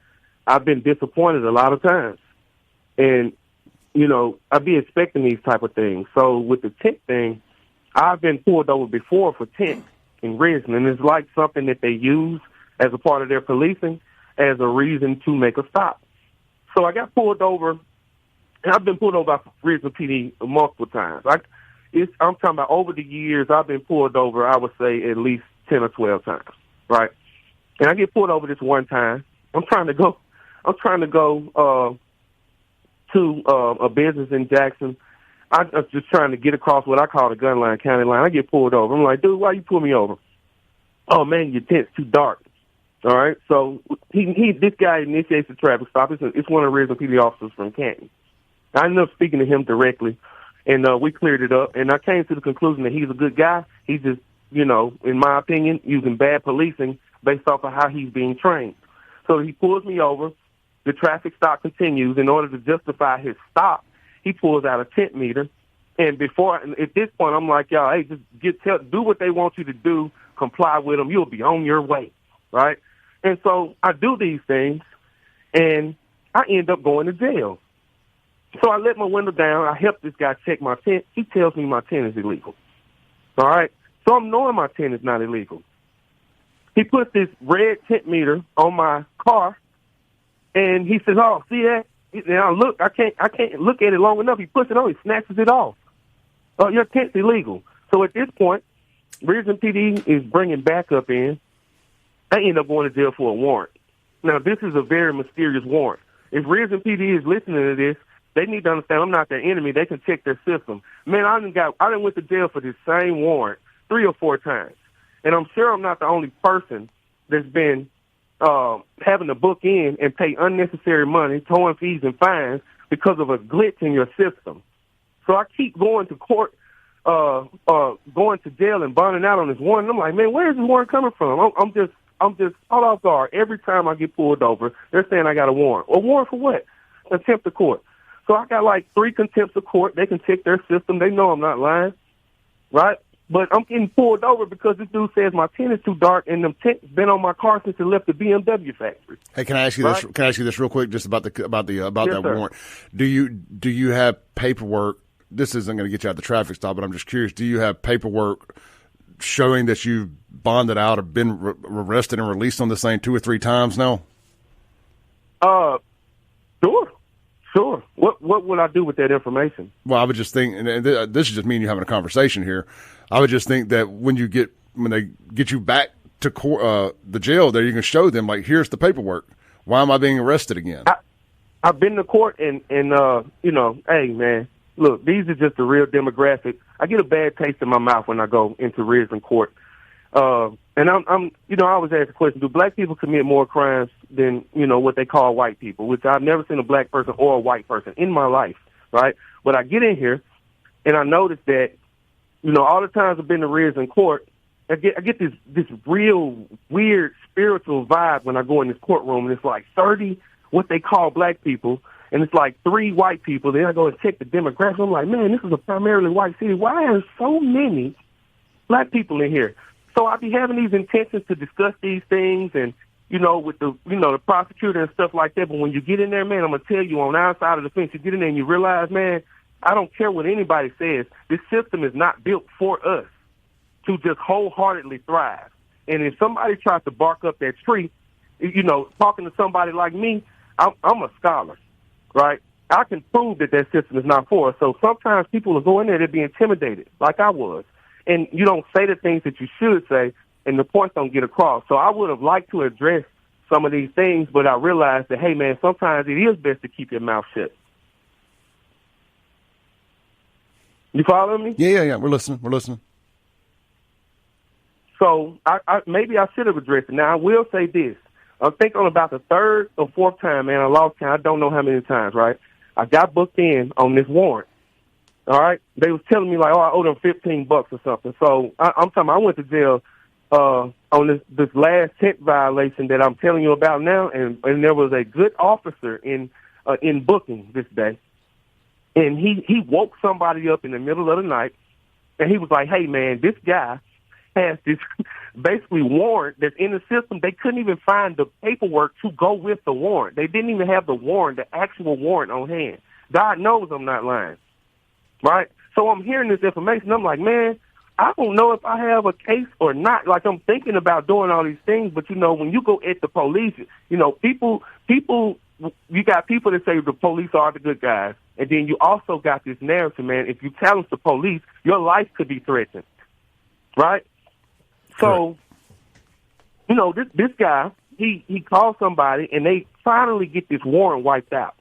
I've been disappointed a lot of times. And, I'd be expecting these type of things. So with the tent thing, I've been pulled over before for tent in Ridgeland, and it's like something that they use as a part of their policing as a reason to make a stop. So I got pulled over, and I've been pulled over by Ridgeland PD multiple times. I'm talking about over the years, I've been pulled over, I would say, at least 10 or 12 times, right? And I get pulled over this one time. I'm trying to go to a business in Jackson. I was just trying to get across what I call the gun line, county line. I get pulled over. I'm like, dude, why you pull me over? Oh, man, your tent's too dark. All right? So this guy initiates the traffic stop. It's one of the Ridgeland PD officers from Canton. I ended up speaking to him directly, and we cleared it up. And I came to the conclusion that he's a good guy. He's just, in my opinion, using bad policing based off of how he's being trained. So he pulls me over. The traffic stop continues. In order to justify his stop, he pulls out a tent meter. And at this point, I'm like, y'all, hey, just do what they want you to do. Comply with them. You'll be on your way, right? And so I do these things, and I end up going to jail. So I let my window down. I help this guy check my tent. He tells me my tent is illegal. All right? So I'm knowing my tent is not illegal. He puts this red tent meter on my car, and he says, oh, see that? Now look, I can't look at it long enough. He puts it on, he snatches it off. Oh, your tent's illegal. So at this point, Ridgeland PD is bringing backup in. I end up going to jail for a warrant. Now, this is a very mysterious warrant. If Ridgeland PD is listening to this, they need to understand I'm not their enemy. They can check their system. Man, I done went to jail for this same warrant 3 or 4 times. And I'm sure I'm not the only person that's been having to book in and pay unnecessary money, towing fees and fines because of a glitch in your system. So I keep going to court, going to jail and bonding out on this warrant. And I'm like, man, where is this warrant coming from? I'm just caught off guard. Every time I get pulled over, they're saying I got a warrant. A warrant for what? Contempt of court. So I got like 3 contempts of court. They can check their system. They know I'm not lying, right? But I'm getting pulled over because this dude says my tent is too dark, and the tent's been on my car since it left the BMW factory. Hey, can I ask you this? Can I ask you this real quick, just about yes, that sir. warrant? Do you have paperwork? This isn't going to get you out of the traffic stop, but I'm just curious. Do you have paperwork showing that you've bonded out or been arrested and released on the same 2 or 3 times now? Sure. What would I do with that information? Well, I would just think, and this is just me and you having a conversation here. I would just think that when they get you back to court, the jail, there you can show them like, here's the paperwork. Why am I being arrested again? I've been to court and hey man, look, these are just the real demographics. I get a bad taste in my mouth when I go into Ridgeland court. And I'm, I always ask the question: do black people commit more crimes than what they call white people? Which I've never seen a black person or a white person in my life, right? But I get in here, and I notice that, all the times I've been to Ridgeland court, I get this real weird spiritual vibe when I go in this courtroom, and it's like 30 what they call black people, and it's like 3 white people. Then I go and check the demographics. I'm like, man, this is a primarily white city. Why are so many black people in here? So I be having these intentions to discuss these things and, with the, the prosecutor and stuff like that. But when you get in there, man, I'm going to tell you on our side of the fence, you get in there and you realize, man, I don't care what anybody says. This system is not built for us to just wholeheartedly thrive. And if somebody tries to bark up that tree, talking to somebody like me, I'm a scholar, right? I can prove that system is not for us. So sometimes people will go in there, they'll be intimidated, like I was. And you don't say the things that you should say, and the points don't get across. So I would have liked to address some of these things, but I realized that, hey, man, sometimes it is best to keep your mouth shut. You following me? Yeah. We're listening. So maybe I should have addressed it. Now, I will say this. I think on about the 3rd or 4th time, man, I lost count. I don't know how many times, right? I got booked in on this warrant. All right, they was telling me like, I owe them $15 or something. So I'm talking. I went to jail on this last tent violation that I'm telling you about now, and there was a good officer in booking this day, and he woke somebody up in the middle of the night, and he was like, "Hey man, this guy has this basically warrant that's in the system. They couldn't even find the paperwork to go with the warrant. They didn't even have the warrant, the actual warrant on hand. God knows I'm not lying." Right? So I'm hearing this information. I'm like, man, I don't know if I have a case or not. Like, I'm thinking about doing all these things, but, when you go at the police, people, you got people that say the police are the good guys. And then you also got this narrative, man, if you challenge the police, your life could be threatened. Right? So, this guy, he called somebody, and they finally get this warrant wiped out.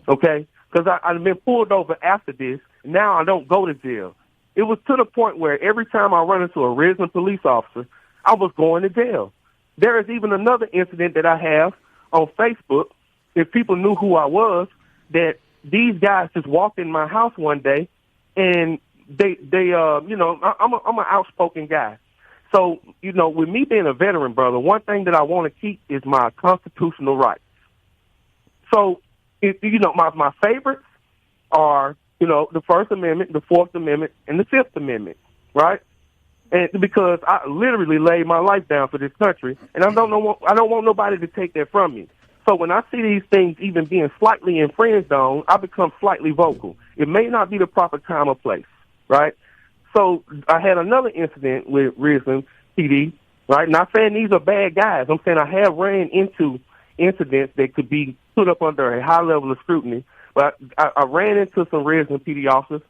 Okay? Because I've been pulled over after this. Now I don't go to jail. It was to the point where every time I run into a Ridgeland police officer, I was going to jail. There is even another incident that I have on Facebook. If people knew who I was, that these guys just walked in my house one day, and they I'm an outspoken guy. So, with me being a veteran, brother, one thing that I want to keep is my constitutional rights. So, my favorites are, the First Amendment, the Fourth Amendment, and the Fifth Amendment, right? And because I literally laid my life down for this country, and I don't want nobody to take that from me. So when I see these things even being slightly infringed on, I become slightly vocal. It may not be the proper time or place, right? So I had another incident with Ridgeland PD, right? Not saying these are bad guys. I'm saying I have ran into incidents that could be put up under a high level of scrutiny. But I ran into some Ridgeland PD officers,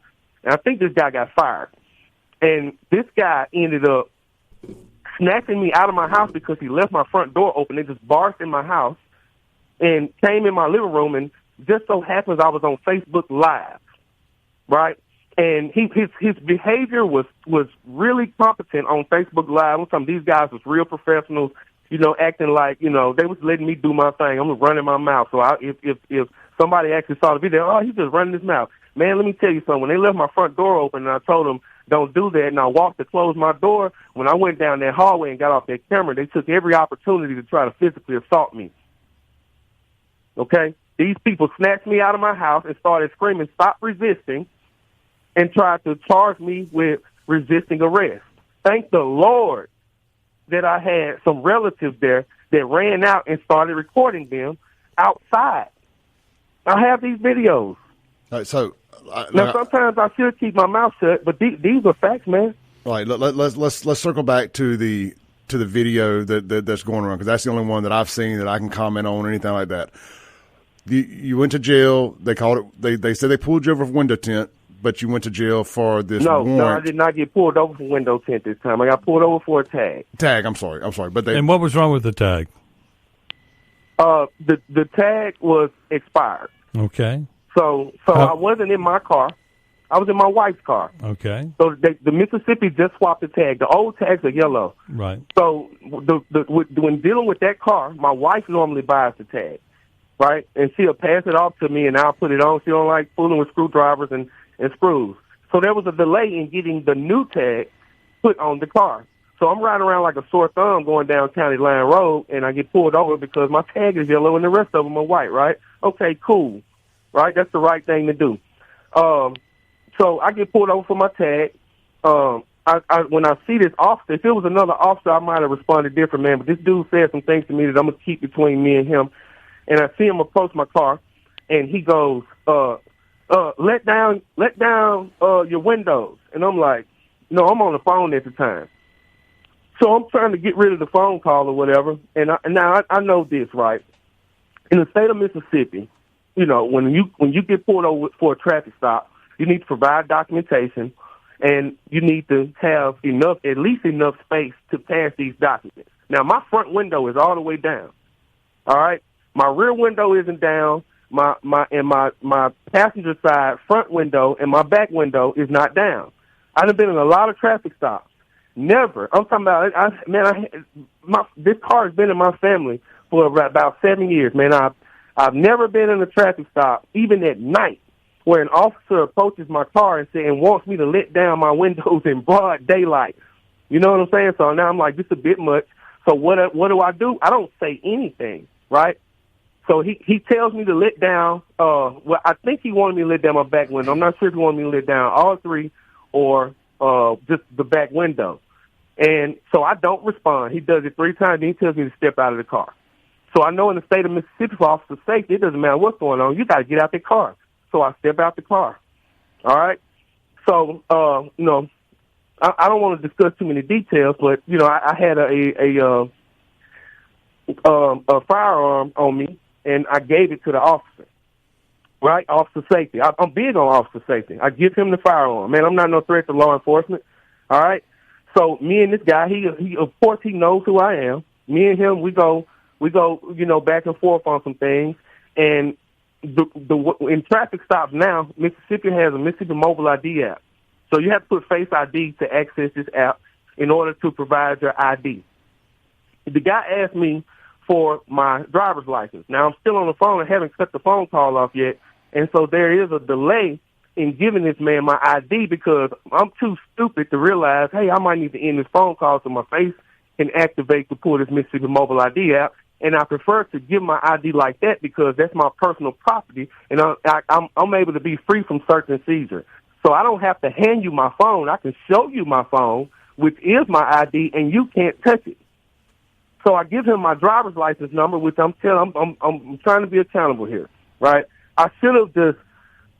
and I think this guy got fired. And this guy ended up snatching me out of my house because he left my front door open. They just barged in my house and came in my living room, and just so happens I was on Facebook Live, right? And his behavior was really competent on Facebook Live. I'm talking, these guys was real professionals, acting like, they was letting me do my thing. I'm running my mouth. So if somebody actually saw the video, he's just running his mouth. Man, let me tell you something. When they left my front door open and I told them, don't do that, and I walked to close my door, when I went down that hallway and got off that camera, they took every opportunity to try to physically assault me. Okay? These people snatched me out of my house and started screaming, "Stop resisting," and tried to charge me with resisting arrest. Thank the Lord that I had some relatives there that ran out and started recording them outside. I have these videos. All right, so now sometimes I should keep my mouth shut, but these are facts, man. All right, let's circle back to the video that's going around, because that's the only one that I've seen that I can comment on or anything like that. You went to jail. They called it. They said they pulled you over for window tint, but you went to jail for this warrant. No, I did not get pulled over for window tint this time. I got pulled over for a tag. I'm sorry. But and what was wrong with the tag? The tag was expired. Okay. So I wasn't in my car, I was in my wife's car. Okay. So the Mississippi just swapped the tag. The old tags are yellow. Right. So when dealing with that car, my wife normally buys the tag, right? And she'll pass it off to me, and I'll put it on. She don't like fooling with screwdrivers and screws. So there was a delay in getting the new tag put on the car. So I'm riding around like a sore thumb going down County Line Road, and I get pulled over because my tag is yellow and the rest of them are white, right? Okay, cool, right? That's the right thing to do. So I get pulled over for my tag. When I see this officer, if it was another officer, I might have responded different, man. But this dude said some things to me that I'm going to keep between me and him. And I see him approach my car, and he goes, let down your windows. And I'm like, no, I'm on the phone at the time. So I'm trying to get rid of the phone call or whatever. And now I know this, right? In the state of Mississippi, you know, when you get pulled over for a traffic stop, you need to provide documentation, and you need to have at least enough space to pass these documents. Now, my front window is all the way down. All right, my rear window isn't down. My passenger side front window and my back window is not down. I've been in a lot of traffic stops. Never. I'm talking about. This car has been in my family for about 7 years, man. I've never been in a traffic stop, even at night, where an officer approaches my car and wants me to let down my windows in broad daylight. You know what I'm saying? So now I'm like, this is a bit much. So what do? I don't say anything, right? So he tells me to let down. Well, I think he wanted me to let down my back window. I'm not sure if he wanted me to let down all three or just the back window. And so I don't respond. He does it 3 times, and he tells me to step out of the car. So I know in the state of Mississippi, for officer safety, it doesn't matter what's going on. You got to get out the car. So I step out the car. All right. So, I don't want to discuss too many details, but, you know, I had a firearm on me, and I gave it to the officer. Right? Officer safety. I'm big on officer safety. I give him the firearm. Man, I'm not no threat to law enforcement. All right. So me and this guy, he of course he knows who I am. Me and him, we go, back and forth on some things. And in traffic stops now, Mississippi has a Mississippi Mobile ID app. So you have to put Face ID to access this app in order to provide your ID. The guy asked me for my driver's license. Now I'm still on the phone and haven't cut the phone call off yet. And so there is a delay in giving this man my ID because I'm too stupid to realize, hey, I might need to end this phone call so my face can activate to pull this Mississippi Mobile ID app. And I prefer to give my ID like that because that's my personal property, and I'm able to be free from search and seizure. So I don't have to hand you my phone. I can show you my phone, which is my ID, and you can't touch it. So I give him my driver's license number, which I'm trying to be accountable here, right? I should have just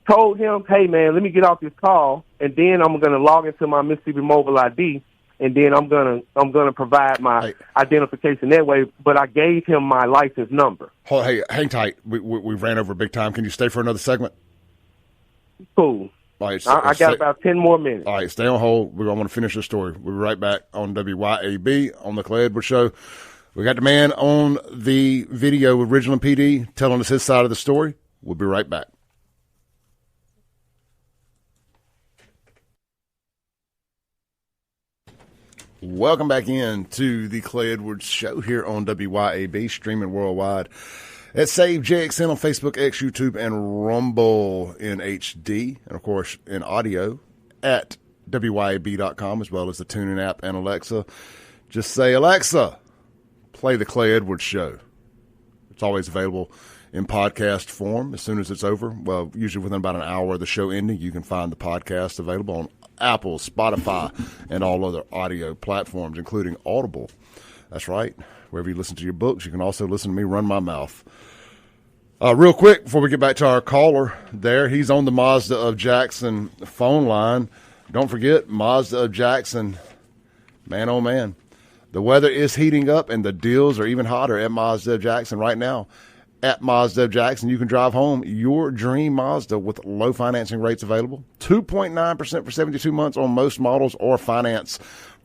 told him, hey, man, let me get off this call, and then I'm going to log into my Mississippi Mobile ID, and then I'm gonna provide my identification that way. But I gave him my license number. Hey, hang tight. We ran over big time. Can you stay for another segment? Cool. All right, I got about 10 more minutes. All right, stay on hold. We're going to finish the story. We'll be right back on WYAB on the Clay Edwards Show. We got the man on the video with Ridgeland PD telling us his side of the story. We'll be right back. Welcome back in to the Clay Edwards Show here on WYAB, streaming worldwide at Save JXN on Facebook, X, YouTube, and Rumble in HD, and of course in audio at WYAB.com, as well as the TuneIn app and Alexa. Just say, Alexa, play the Clay Edwards Show. It's always available in podcast form as soon as it's over. Well, usually within about an hour of the show ending, you can find the podcast available on Apple, Spotify, and all other audio platforms, including Audible. That's right. Wherever you listen to your books, you can also listen to me run my mouth. Real quick, before we get back to our caller there, he's on the Mazda of Jackson phone line. Don't forget, Mazda of Jackson, man, oh man. The weather is heating up, and the deals are even hotter at Mazda of Jackson right now. At Mazda of Jackson, you can drive home your dream Mazda with low financing rates available. 2.9% for 72 months on most models, or finance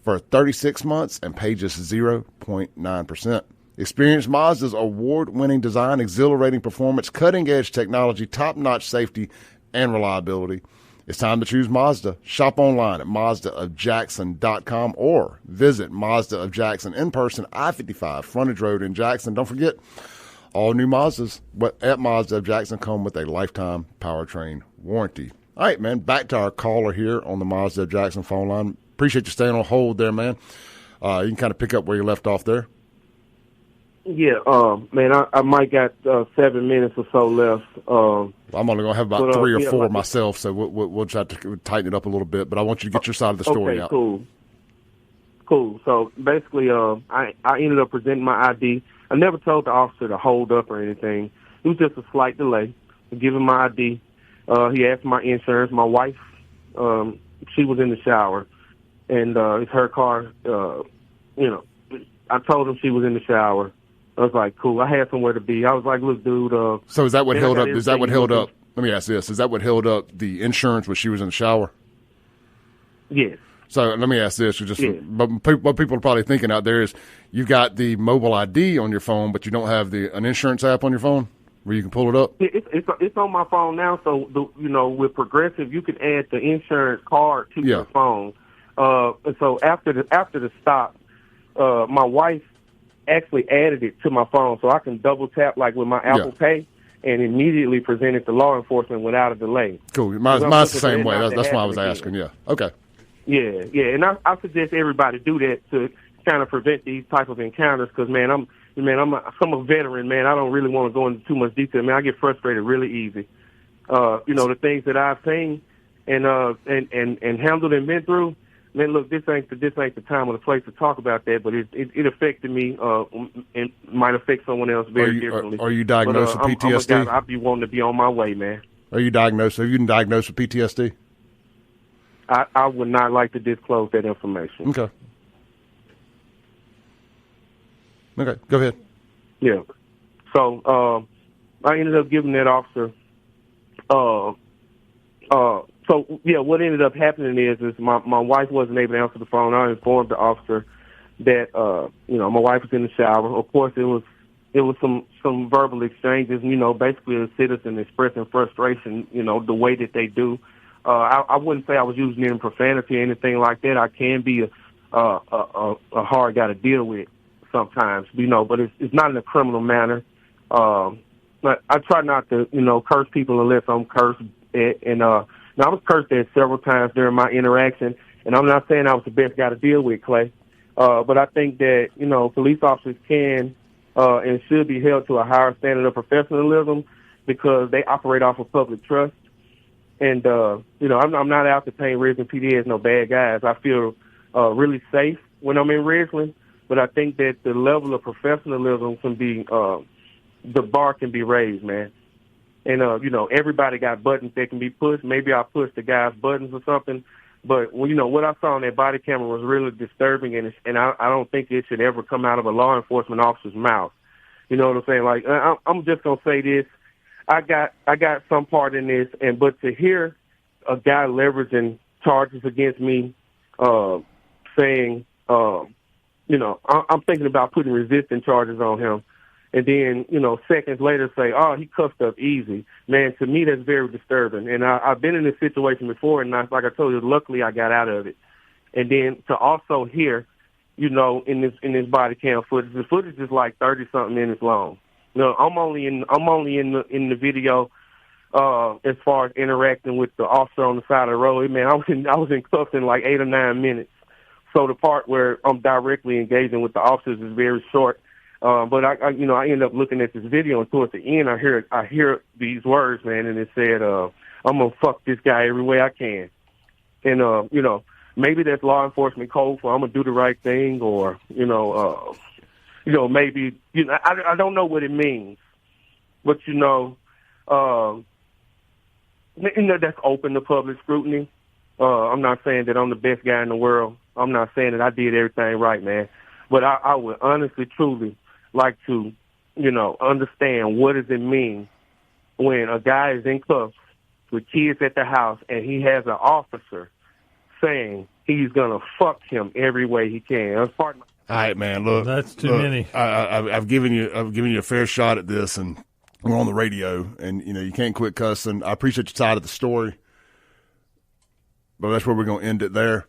for 36 months and pay just 0.9%. Experience Mazda's award-winning design, exhilarating performance, cutting-edge technology, top-notch safety, and reliability. It's time to choose Mazda. Shop online at MazdaofJackson.com or visit Mazda of Jackson in person, I-55, Frontage Road in Jackson. Don't forget, all new Mazdas at Mazda of Jackson come with a lifetime powertrain warranty. All right, man, back to our caller here on the Mazda of Jackson phone line. Appreciate you staying on hold there, man. You can kind of pick up where you left off there. Yeah, man, I might got 7 minutes or so left. I'm only going to have about 3 or 4 myself, so we'll try to tighten it up a little bit. But I want you to get your side of the story out. Cool. So basically, I ended up presenting my ID. I never told the officer to hold up or anything. It was just a slight delay. I give him my ID. He asked my insurance. My wife, she was in the shower, and it's her car. I told him she was in the shower. I was like, cool. I had somewhere to be. I was like, look, dude. So is that what held up? Is that what held up? Let me ask this. Is that what held up the insurance when she was in the shower? Yes. So let me ask this. But what people are probably thinking out there is you got the mobile ID on your phone, but you don't have an insurance app on your phone where you can pull it up? It's on my phone now. So, with Progressive, you can add the insurance card to your phone. And so after the stop, my wife actually added it to my phone so I can double tap like with my Apple Pay and immediately present it to law enforcement without a delay. Cool. Mine's the same way. That's why I was asking. Yeah. Okay. Yeah. And I suggest everybody do that to kind of prevent these type of encounters because, man, I'm a veteran, man. I don't really want to go into too much detail. Man, I get frustrated really easy. The things that I've seen and handled and been through. Man, look, this ain't the time or the place to talk about that, but it affected me and might affect someone else very differently. Are you diagnosed with PTSD? I'd be wanting to be on my way, man. Are you diagnosed? Have you been diagnosed with PTSD? I would not like to disclose that information. Okay, go ahead. Yeah. So I ended up giving that officer what ended up happening is my wife wasn't able to answer the phone. I informed the officer that my wife was in the shower. Of course, it was some verbal exchanges. Basically a citizen expressing frustration. The way that they do. I wouldn't say I was using any profanity or anything like that. I can be a hard guy to deal with sometimes, but it's not in a criminal manner. But I try not to curse people unless I'm cursed Now, I was cursed at several times during my interaction, and I'm not saying I was the best guy to deal with, Clay. But I think that, police officers can and should be held to a higher standard of professionalism because they operate off of public trust. And, I'm not out to paint Ridgeland PD as no bad guys. I feel really safe when I'm in Ridgeland, but I think that the level of professionalism can be, the bar can be raised, man. And, everybody got buttons that can be pushed. Maybe I pushed the guy's buttons or something. But, what I saw on that body camera was really disturbing, and I don't think it should ever come out of a law enforcement officer's mouth. You know what I'm saying? Like, I'm just going to say this. I got some part in this, but to hear a guy leveraging charges against me, saying, I'm thinking about putting resisting charges on him. And then, seconds later say, oh, he cuffed up easy. Man, to me, that's very disturbing. And I've been in this situation before, and like I told you, luckily I got out of it. And then to also hear, in this body cam footage, the footage is like 30-something minutes long. I'm only in the video as far as interacting with the officer on the side of the road. Man, I was in cuffs in like 8 or 9 minutes. So the part where I'm directly engaging with the officers is very short. But I end up looking at this video, and towards the end, I hear these words, man, and it said, "I'm gonna fuck this guy every way I can," and maybe that's law enforcement code for I'm gonna do the right thing, or maybe I don't know what it means, but that's open to public scrutiny. I'm not saying that I'm the best guy in the world. I'm not saying that I did everything right, man, but I would honestly, truly like to, understand what does it mean when a guy is in cuffs with kids at the house and he has an officer saying he's gonna fuck him every way he can. That's part of all right, man. Look, that's too many. I've given you a fair shot at this, and we're on the radio, and you can't quit cussing. I appreciate your side of the story. but that's where we're going to end it there.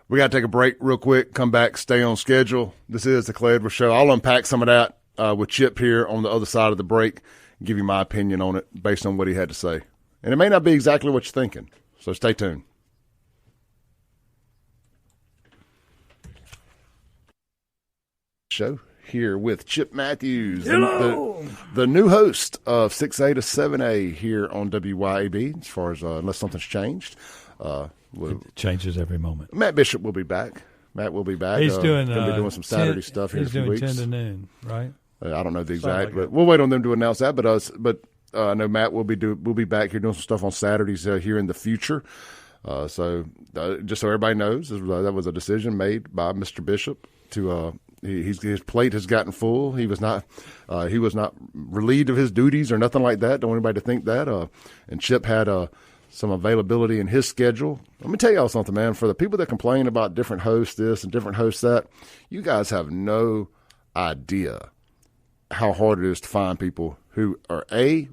We got to take a break real quick, come back, stay on schedule. This is the Clay Edwards Show. I'll unpack some of that with Chip here on the other side of the break, give you my opinion on it based on what he had to say. And it may not be exactly what you're thinking, so stay tuned. Show here with Chip Matthews, the new host of 6A to 7A here on WYAB, as far as unless something's changed. It changes every moment. Matt Bishop will be back. Matt will be back. He's going to be doing some Saturday stuff here in a few weeks. He's doing 10 to noon, right? I don't know the exact, but we'll wait on them to announce that. But I know Matt will be back here doing some stuff on Saturdays here in the future. So just so everybody knows, that was a decision made by Mr. Bishop to. His plate has gotten full. He was not relieved of his duties or nothing like that. Don't want anybody to think that. And Chip had some availability in his schedule. Let me tell y'all something, man. For the people that complain about different hosts this and different hosts that, you guys have no idea how hard it is to find people who are A,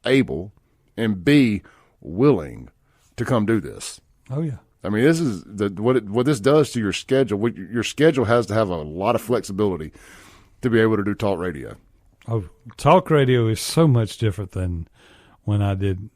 able, and B, willing to come do this. Oh, yeah. I mean, this is what this does to your schedule. Your schedule has to have a lot of flexibility to be able to do talk radio. Oh, talk radio is so much different than when I did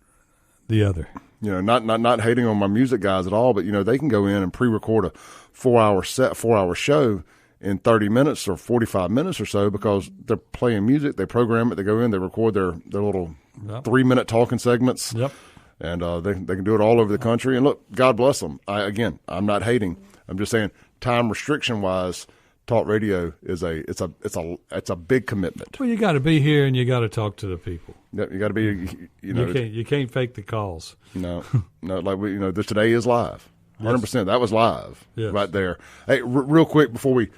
the other. You know, not hating on my music guys at all, but you know, they can go in and pre-record a 4-hour show in 30 minutes or 45 minutes or so because they're playing music. They program it. They go in. They record their little 3-minute talking segments. Yep. And they can do it all over the country. And look, God bless them. I'm not hating. I'm just saying, time restriction wise, talk radio is a big commitment. Well, you got to be here and you got to talk to the people. Yeah, you got to be. You can't fake the calls. No, like today is live. 100%. That was live right there. Hey, real quick before we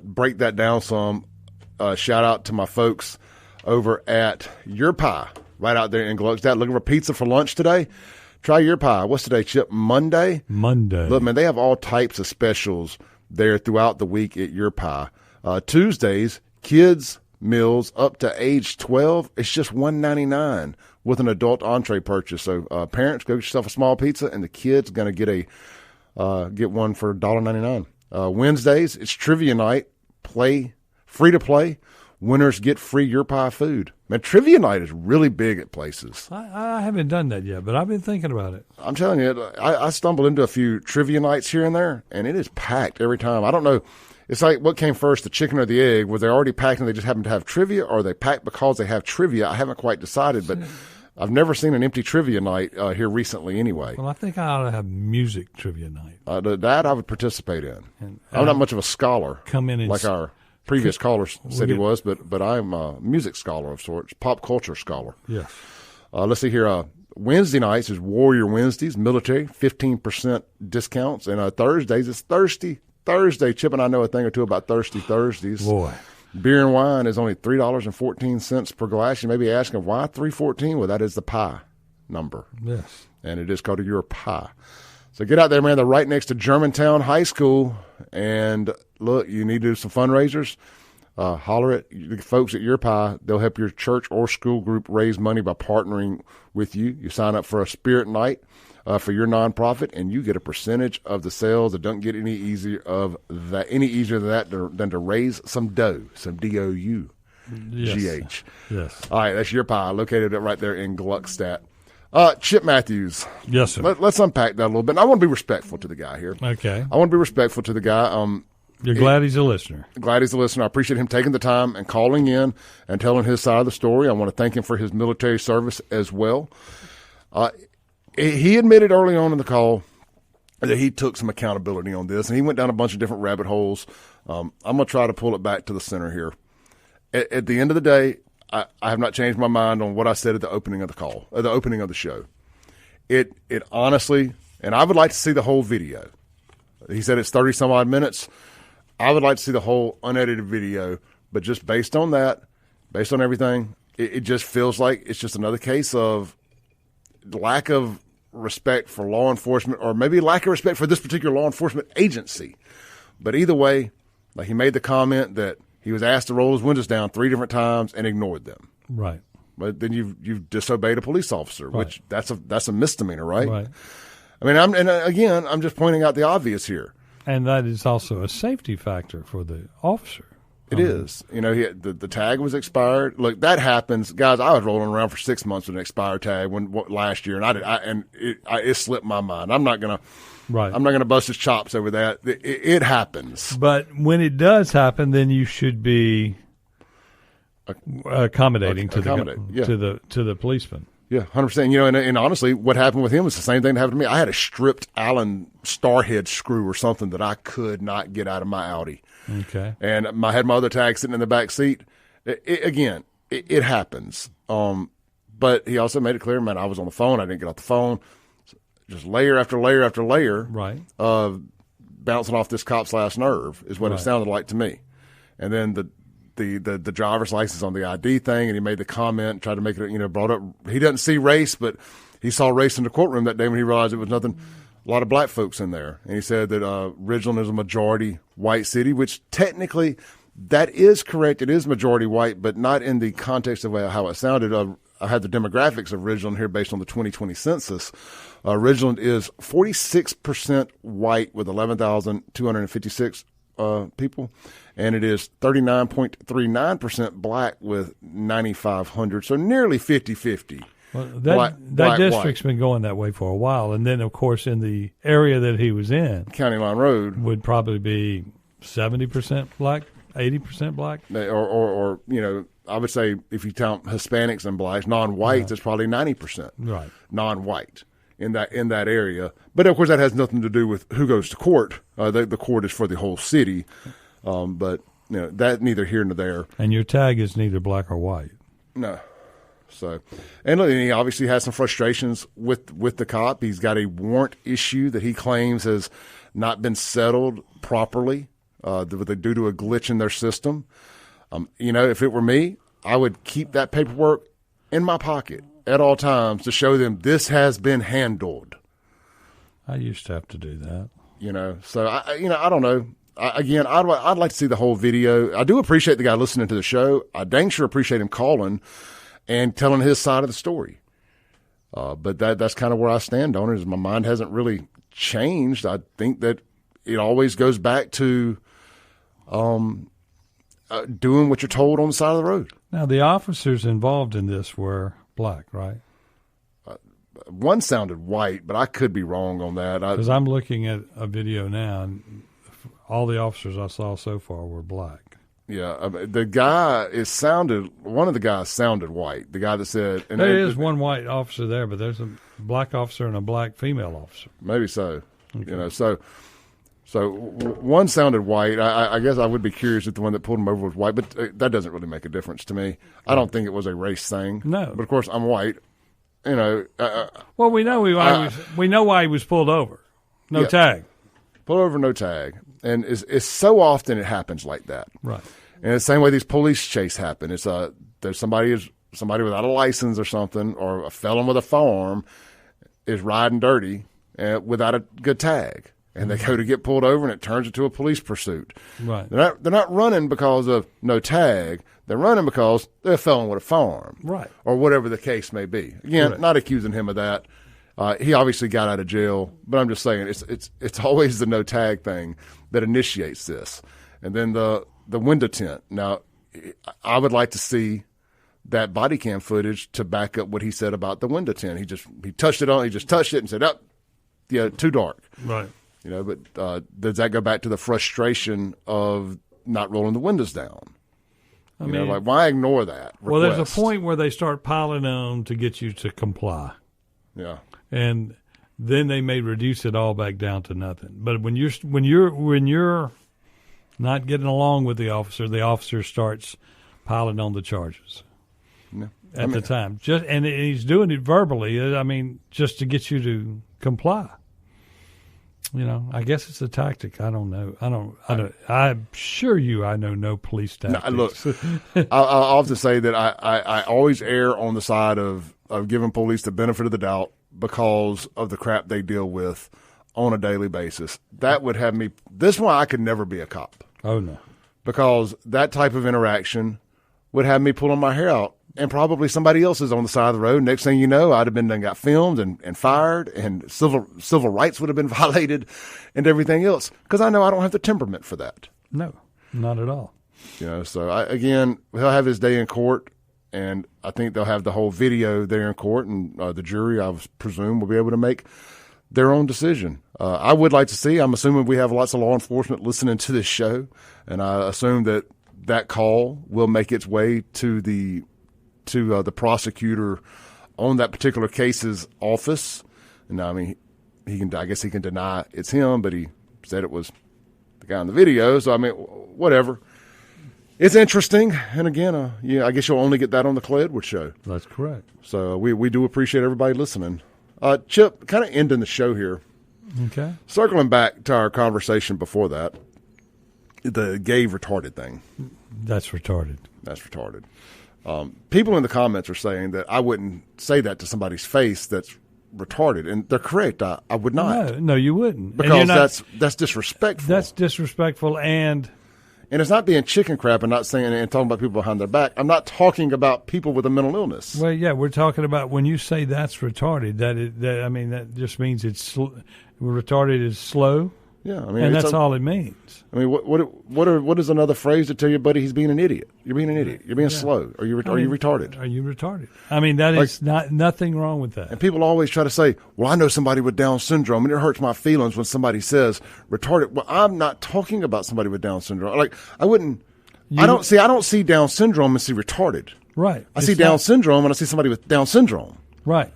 break that down some, shout out to my folks over at Your Pie. Right out there in Gluckstadt. Looking for pizza for lunch today? Try Your Pie. What's today, Chip? Monday? Look, man, they have all types of specials there throughout the week at Your Pie. Tuesdays, kids meals up to age 12. It's just $1.99 with an adult entree purchase. So parents, go get yourself a small pizza, and the kid's going to get one for $1.99. Wednesdays, it's trivia night. Free to play. Winners get free Your Pie food. Man, trivia night is really big at places. I haven't done that yet, but I've been thinking about it. I'm telling you, I stumbled into a few trivia nights here and there, and it is packed every time. I don't know. It's like what came first, the chicken or the egg? Were they already packed and they just happen to have trivia, or are they packed because they have trivia? I haven't quite decided, but I've never seen an empty trivia night here recently anyway. Well, I think I ought to have music trivia night. That I would participate in. I'm not much of a scholar. Come in and like our previous caller said he was, but I'm a music scholar of sorts, pop culture scholar. Yes. Let's see here. Wednesday nights is Warrior Wednesdays, military, 15% discounts. And Thursdays, it's Thirsty Thursday. Chip and I know a thing or two about Thirsty Thursdays. Boy. Beer and wine is only $3.14 per glass. You may be asking, why $3.14? Well, that is the pie number. Yes. And it is called Your Pie. So get out there, man. They're right next to Germantown High School. And look, you need to do some fundraisers. Holler at the folks at Your Pie. They'll help your church or school group raise money by partnering with you. You sign up for a spirit night for your nonprofit, and you get a percentage of the sales. It doesn't get any easier than that than to raise some dough, some DOU. Yes. Yes. All right, that's Your Pie, located right there in Gluckstadt. Chip Matthews. Yes, sir. Let's unpack that a little bit. And I want to be respectful to the guy here. Okay. I want to be respectful to the guy. You're glad he's a listener. Glad he's a listener. I appreciate him taking the time and calling in and telling his side of the story. I want to thank him for his military service as well. He admitted early on in the call that he took some accountability on this, and he went down a bunch of different rabbit holes. I'm going to try to pull it back to the center here. At the end of the day, I have not changed my mind on what I said at the opening of the call, the opening of the show. It honestly, and I would like to see the whole video. He said it's 30 some odd minutes. I would like to see the whole unedited video, but just based on that, based on everything, it just feels like it's just another case of lack of respect for law enforcement, or maybe lack of respect for this particular law enforcement agency. But either way, like, he made the comment that he was asked to roll his windows down 3 different times and ignored them. Right. But then you've disobeyed a police officer, right. Which that's a misdemeanor, right? Right. I mean, I'm just pointing out the obvious here. And that is also a safety factor for the officer. It is. You know, the tag was expired. Look, that happens, guys. I was rolling around for 6 months with an expired tag last year, and it slipped my mind. I'm not gonna bust his chops over that. It happens. But when it does happen, then you should be accommodating to the policeman. Yeah, 100%. You know, and honestly, what happened with him was the same thing that happened to me. I had a stripped Allen starhead screw or something that I could not get out of my Audi. Okay. And I had my other tag sitting in the back seat. It happens. But he also made it clear, man, I was on the phone. I didn't get off the phone. Just layer after layer after layer right. of bouncing off this cop's last nerve is what it sounded like to me. And then the driver's license on the ID thing, and he made the comment, tried to make it, brought up. He doesn't see race, but he saw race in the courtroom that day when he realized it was nothing. A lot of black folks in there. And he said that Ridgeland is a majority white city, which technically that is correct. It is majority white, but not in the context of how it sounded. I had the demographics of Ridgeland here based on the 2020 census. Ridgeland is 46% white with 11,256 people, and it is 39.39% black with 9,500, so nearly 50-50. Well, that district's been going that way for a while, and then, of course, in the area that he was in, County Line Road would probably be 70% black, 80% black, or I would say if you count Hispanics and blacks, non-whites, it's probably 90%, right? Non-white in that area, but of course that has nothing to do with who goes to court. The court is for the whole city, but that neither here nor there. And your tag is neither black or white. No. So, and he obviously has some frustrations with the cop. He's got a warrant issue that he claims has not been settled properly due to a glitch in their system. If it were me, I would keep that paperwork in my pocket at all times to show them this has been handled. I used to have to do that. So I don't know. I'd like to see the whole video. I do appreciate the guy listening to the show. I dang sure appreciate him calling and telling his side of the story. But that's kind of where I stand on it. Is my mind hasn't really changed. I think that it always goes back to doing what you're told on the side of the road. Now, the officers involved in this were black, right? One sounded white, but I could be wrong on that. Because I'm looking at a video now, and all the officers I saw so far were black. Yeah, one of the guys sounded white. The guy that said... And there is one white officer there, but there's a black officer and a black female officer. Maybe so. Okay. So one sounded white. I guess I would be curious if the one that pulled him over was white, but that doesn't really make a difference to me. I don't think it was a race thing. No. But, of course, I'm white. Well, we know why he was pulled over. No tag. Pull over, no tag. And it's so often it happens like that. Right. And the same way these police chase happen. It's there's somebody without a license or something, or a felon with a firearm is riding dirty without a good tag. And they go to get pulled over, and it turns into a police pursuit. Right. They're not running because of no tag. They're running because they're a felon with a firearm. Right. Or whatever the case may be. Again, Not accusing him of that. He obviously got out of jail, but I'm just saying it's always the no tag thing that initiates this. And then the window tint. Now, I would like to see that body cam footage to back up what he said about the window tint. He just touched it and said, too dark. Right. But does that go back to the frustration of not rolling the windows down? I mean, why ignore that request? Well, there's a point where they start piling on to get you to comply. Yeah. And then they may reduce it all back down to nothing. But when you're not getting along with the officer starts piling on the charges. Yeah. At the time. And he's doing it verbally, just to get you to comply. I guess it's a tactic. I don't know. I'm sure I know no police tactics. No, look, I'll have to say that I always err on the side of giving police the benefit of the doubt because of the crap they deal with on a daily basis. That would have me – this one I could never be a cop. Oh, no. Because that type of interaction would have me pulling my hair out and probably somebody else is on the side of the road. Next thing you know, I'd have been got filmed and fired, and civil rights would have been violated, and everything else. Because I know I don't have the temperament for that. No, not at all. So again, he'll have his day in court, and I think they'll have the whole video there in court, and the jury, I presume, will be able to make their own decision. I would like to see. I'm assuming we have lots of law enforcement listening to this show, and I assume that call will make its way to the prosecutor on that particular case's office. And I mean, I guess he can deny it's him, but he said it was the guy in the video. So I mean, whatever. It's interesting, and again, I guess you'll only get that on the Clay Edwards show. That's correct. So we do appreciate everybody listening. Chip, kind of ending the show here. Okay. Circling back to our conversation before that, the gay retarded thing. That's retarded. That's retarded. People in the comments are saying that I wouldn't say that to somebody's face that's retarded, and they're correct. I would not. No, you wouldn't. Because that's disrespectful. That's disrespectful, and it's not being chicken crap and not saying and talking about people behind their back. I'm not talking about people with a mental illness. Well, yeah, we're talking about when you say that's retarded. That just means it's retarded is slow. Yeah, I mean, and that's all it means. I mean, what is another phrase to tell your buddy he's being an idiot? You're being an idiot. You're being slow. Are you retarded? Are you retarded? I mean, that is nothing wrong with that. And people always try to say, "Well, I know somebody with Down syndrome," and it hurts my feelings when somebody says retarded. Well, I'm not talking about somebody with Down syndrome. Like I don't see Down syndrome and see retarded. Right. I see Down syndrome and I see somebody with Down syndrome. Right.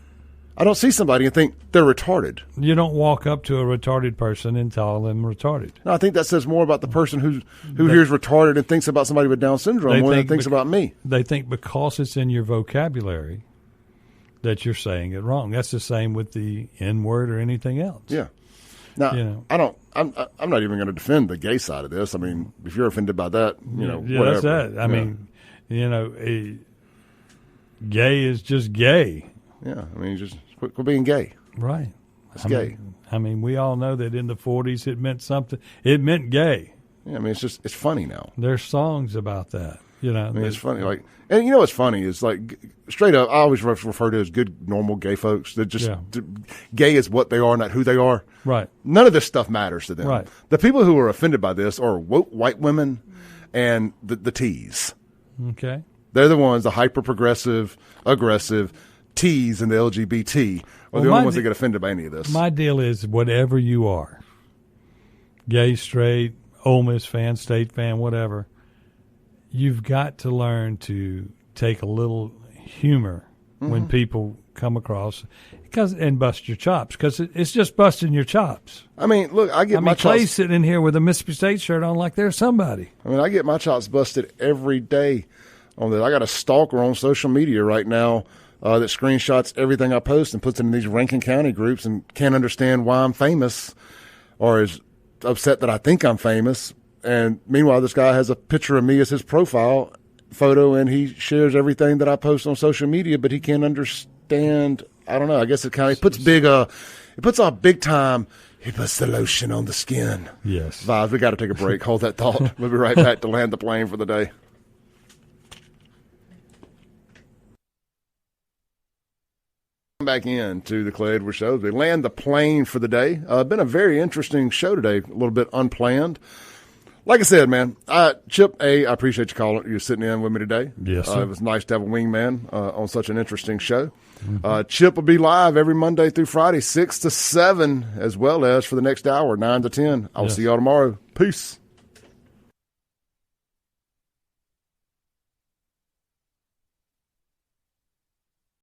I don't see somebody and think they're retarded. You don't walk up to a retarded person and tell them retarded. No, I think that says more about the person who hears retarded and thinks about somebody with Down syndrome more than thinks about me. They think because it's in your vocabulary that you're saying it wrong. That's the same with the N-word or anything else. Yeah. Now, I'm not even going to defend the gay side of this. I mean, if you're offended by that, whatever. That's that. I mean, gay is just gay. Yeah, I mean, just quit being gay. Right. It's gay. I mean, we all know that in the 40s it meant something. It meant gay. Yeah, I mean, it's funny now. There's songs about that. I mean, it's funny. Like, and you know what's funny is like straight up, I always refer to as good, normal gay folks. That just gay is what they are, not who they are. Right. None of this stuff matters to them. Right. The people who are offended by this are woke white women and the T's. Okay. They're the ones, the hyper progressive, aggressive T's and the LGBT are the only ones that get offended by any of this. My deal is whatever you are, gay, straight, Ole Miss fan, State fan, whatever, you've got to learn to take a little humor when people come across and bust your chops, because it's just busting your chops. I mean, look, I get my chops. Clay's sitting in here with a Mississippi State shirt on like there's somebody. I mean, I get my chops busted every day on this. I got a stalker on social media right now that screenshots everything I post and puts it in these Rankin County groups and can't understand why I'm famous or is upset that I think I'm famous. And meanwhile, this guy has a picture of me as his profile photo, and he shares everything that I post on social media, but he can't understand. I don't know. I guess it kind of puts a big time. He puts the lotion on the skin. Yes. Vibes. We got to take a break. Hold that thought. We'll be right back to land the plane for the day. Back into the Clay Edwards Show. We land the plane for the day. Been a very interesting show today. A little bit unplanned. Like I said, man, Chip, I appreciate you calling. You sitting in with me today. Yes, sir. It was nice to have a wingman on such an interesting show. Chip will be live every Monday through Friday, 6 to 7, as well as for the next hour, 9 to 10. I'll see y'all tomorrow. Peace.